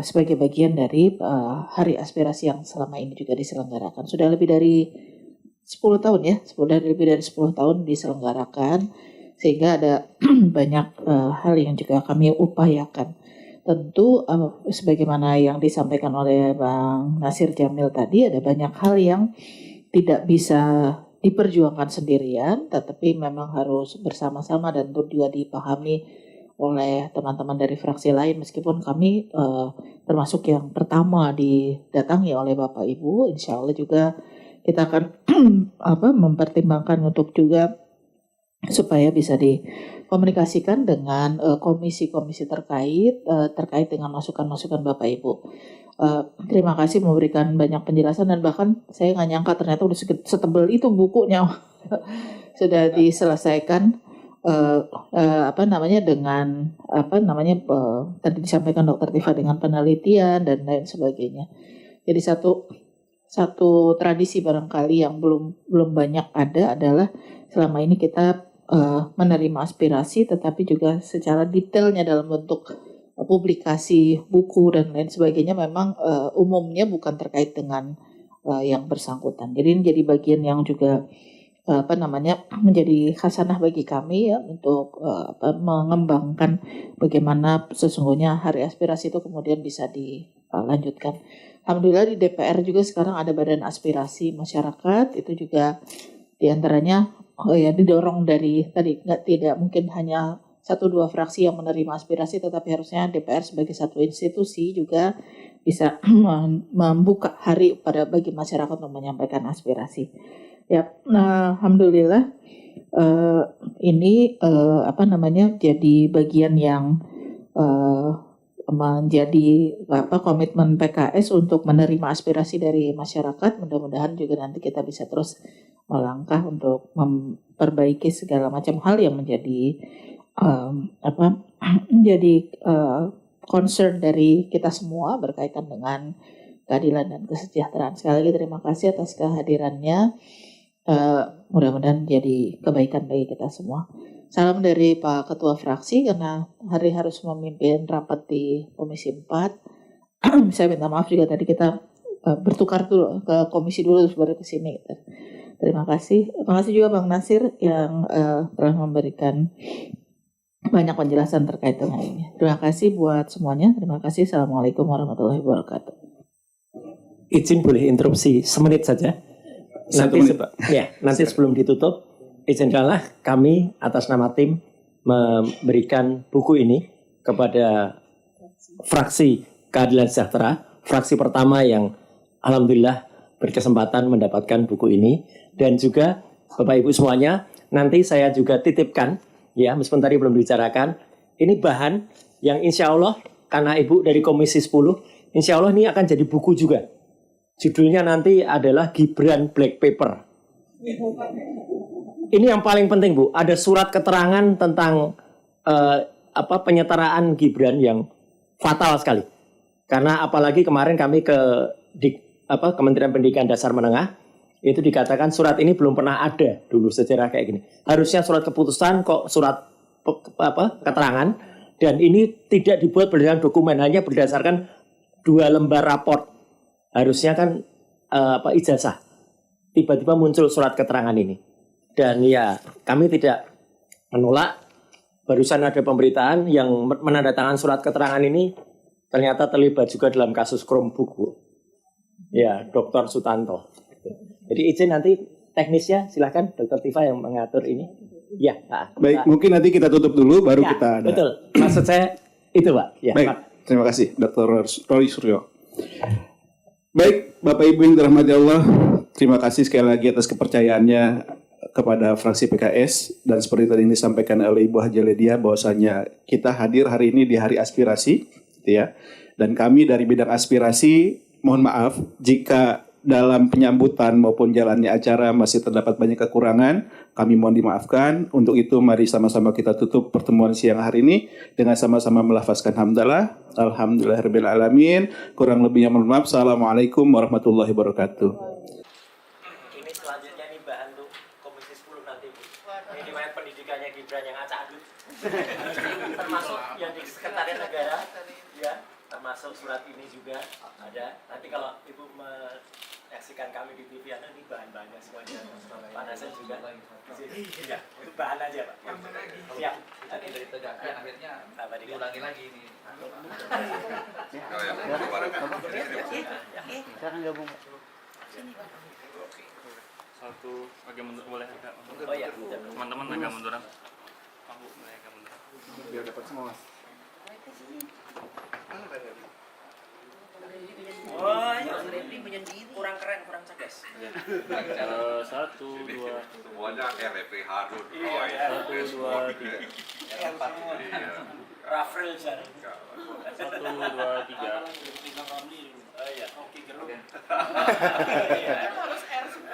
sebagai bagian dari hari aspirasi yang selama ini juga diselenggarakan. Sudah lebih dari 10 tahun ya, lebih dari 10 tahun diselenggarakan, sehingga ada banyak hal yang juga kami upayakan. Tentu sebagaimana yang disampaikan oleh Bang Nasir Jamil tadi, ada banyak hal yang tidak bisa diperjuangkan sendirian, tetapi memang harus bersama-sama dan juga dipahami oleh teman-teman dari fraksi lain, meskipun kami termasuk yang pertama didatangi oleh Bapak Ibu. Insya Allah juga kita akan mempertimbangkan untuk juga supaya bisa dikomunikasikan dengan komisi-komisi terkait dengan masukan-masukan Bapak Ibu. Terima kasih memberikan banyak penjelasan, dan bahkan saya nggak nyangka ternyata udah setebal itu bukunya sudah diselesaikan. Dengan tadi disampaikan Dr. Tifa dengan penelitian dan lain sebagainya. Jadi satu tradisi barangkali yang belum banyak ada adalah selama ini kita menerima aspirasi, tetapi juga secara detailnya dalam bentuk publikasi buku dan lain sebagainya memang umumnya bukan terkait dengan yang bersangkutan. Jadi ini jadi bagian yang juga menjadi khasanah bagi kami ya, untuk mengembangkan bagaimana sesungguhnya hari aspirasi itu kemudian bisa dilanjutkan. Alhamdulillah di DPR juga sekarang ada badan aspirasi masyarakat, itu juga diantaranya didorong dari tadi, tidak mungkin hanya 1-2 fraksi yang menerima aspirasi, tetapi harusnya DPR sebagai satu institusi juga bisa membuka hari bagi masyarakat untuk menyampaikan aspirasi. Ya, alhamdulillah ini jadi bagian yang menjadi komitmen PKS untuk menerima aspirasi dari masyarakat. Mudah-mudahan juga nanti kita bisa terus melangkah untuk memperbaiki segala macam hal yang menjadi concern dari kita semua berkaitan dengan keadilan dan kesejahteraan. Sekali lagi terima kasih atas kehadirannya. Mudah-mudahan jadi kebaikan bagi kita semua. Salam dari Pak Ketua Fraksi, karena hari harus memimpin rapat di Komisi 4. Saya minta maaf juga tadi kita bertukar dulu ke komisi dulu terus baru ke sini. Terima kasih. Terima kasih juga Bang Nasir yang telah memberikan banyak penjelasan terkait dengan ini. Terima kasih buat semuanya. Terima kasih. Assalamualaikum warahmatullahi wabarakatuh. Izin boleh interupsi semenit saja. Satu menit, Pak. Nanti sebelum ditutup, izinkanlah kami atas nama tim memberikan buku ini kepada fraksi Keadilan Sejahtera, fraksi pertama yang alhamdulillah berkesempatan mendapatkan buku ini. Dan juga Bapak Ibu semuanya, nanti saya juga titipkan, ya meskipun tadi belum dibicarakan, ini bahan yang insya Allah, karena Ibu dari Komisi 10, insya Allah ini akan jadi buku juga. Judulnya nanti adalah Gibran Black Paper. Ini yang paling penting, Bu. Ada surat keterangan tentang penyetaraan Gibran yang fatal sekali. Karena apalagi kemarin kami ke Kementerian Pendidikan Dasar Menengah, itu dikatakan surat ini belum pernah ada dulu sejarah kayak gini. Harusnya surat keputusan kok surat keterangan, dan ini tidak dibuat berdasarkan dokumen, hanya berdasarkan 2 lembar raport. Harusnya kan ijazah. Tiba-tiba muncul surat keterangan ini. Dan ya kami tidak menolak. Barusan ada pemberitaan yang menandatangani surat keterangan ini ternyata terlibat juga dalam kasus Chromebook, Bu. Ya, Dr. Sutanto. Jadi izin nanti teknisnya silahkan Dr. Tifa yang mengatur ini. Ya. Baik, mungkin nanti kita tutup dulu baru kita ada. Betul. Maksud saya itu, Pak. Ya, baik, terima kasih Dr. Roy Suryo. Baik, Bapak Ibu yang dirahmati Allah, terima kasih sekali lagi atas kepercayaannya kepada fraksi PKS, dan seperti tadi ini disampaikan oleh Ibu Haja Ledia bahwasanya kita hadir hari ini di hari aspirasi, gitu ya. Dan kami dari bidang aspirasi mohon maaf jika dalam penyambutan maupun jalannya acara masih terdapat banyak kekurangan, kami mohon dimaafkan. Untuk itu mari sama-sama kita tutup pertemuan siang hari ini dengan sama-sama melafazkan hamdalah, alhamdulillahirabbil alamin. Kurang lebihnya mohon maaf. Assalamualaikum warahmatullahi wabarakatuh. Ini selanjutnya nih bahan untuk Komisi 10 nanti, Bu. Ini dimana pendidikannya Gibran yang acak-adut. Termasuk yang di Sekretariat Negara, ya, termasuk surat ini juga ada. Nanti kalau Ibu menyaksikan kami di TV, ini bahan-bahannya semuanya. Pak Nasir juga. Ya, itu bahan aja, Pak. Siap. Nanti dari tegaknya akhirnya diulangi lagi ini. Silakan gabung. Satu agak mundur boleh agak mundur. Oh iya, Teman-teman agak munduran. Aku agak mundur. Biar dapat semua, Mas. Oh, iya, kurang keren, kurang cerdas. Satu, dua. Semuanya kayak Refri Harun. Satu, dua, tiga. Rafael Jari. Satu, dua, tiga. Oh iya, oke, gerung. Harus R semua.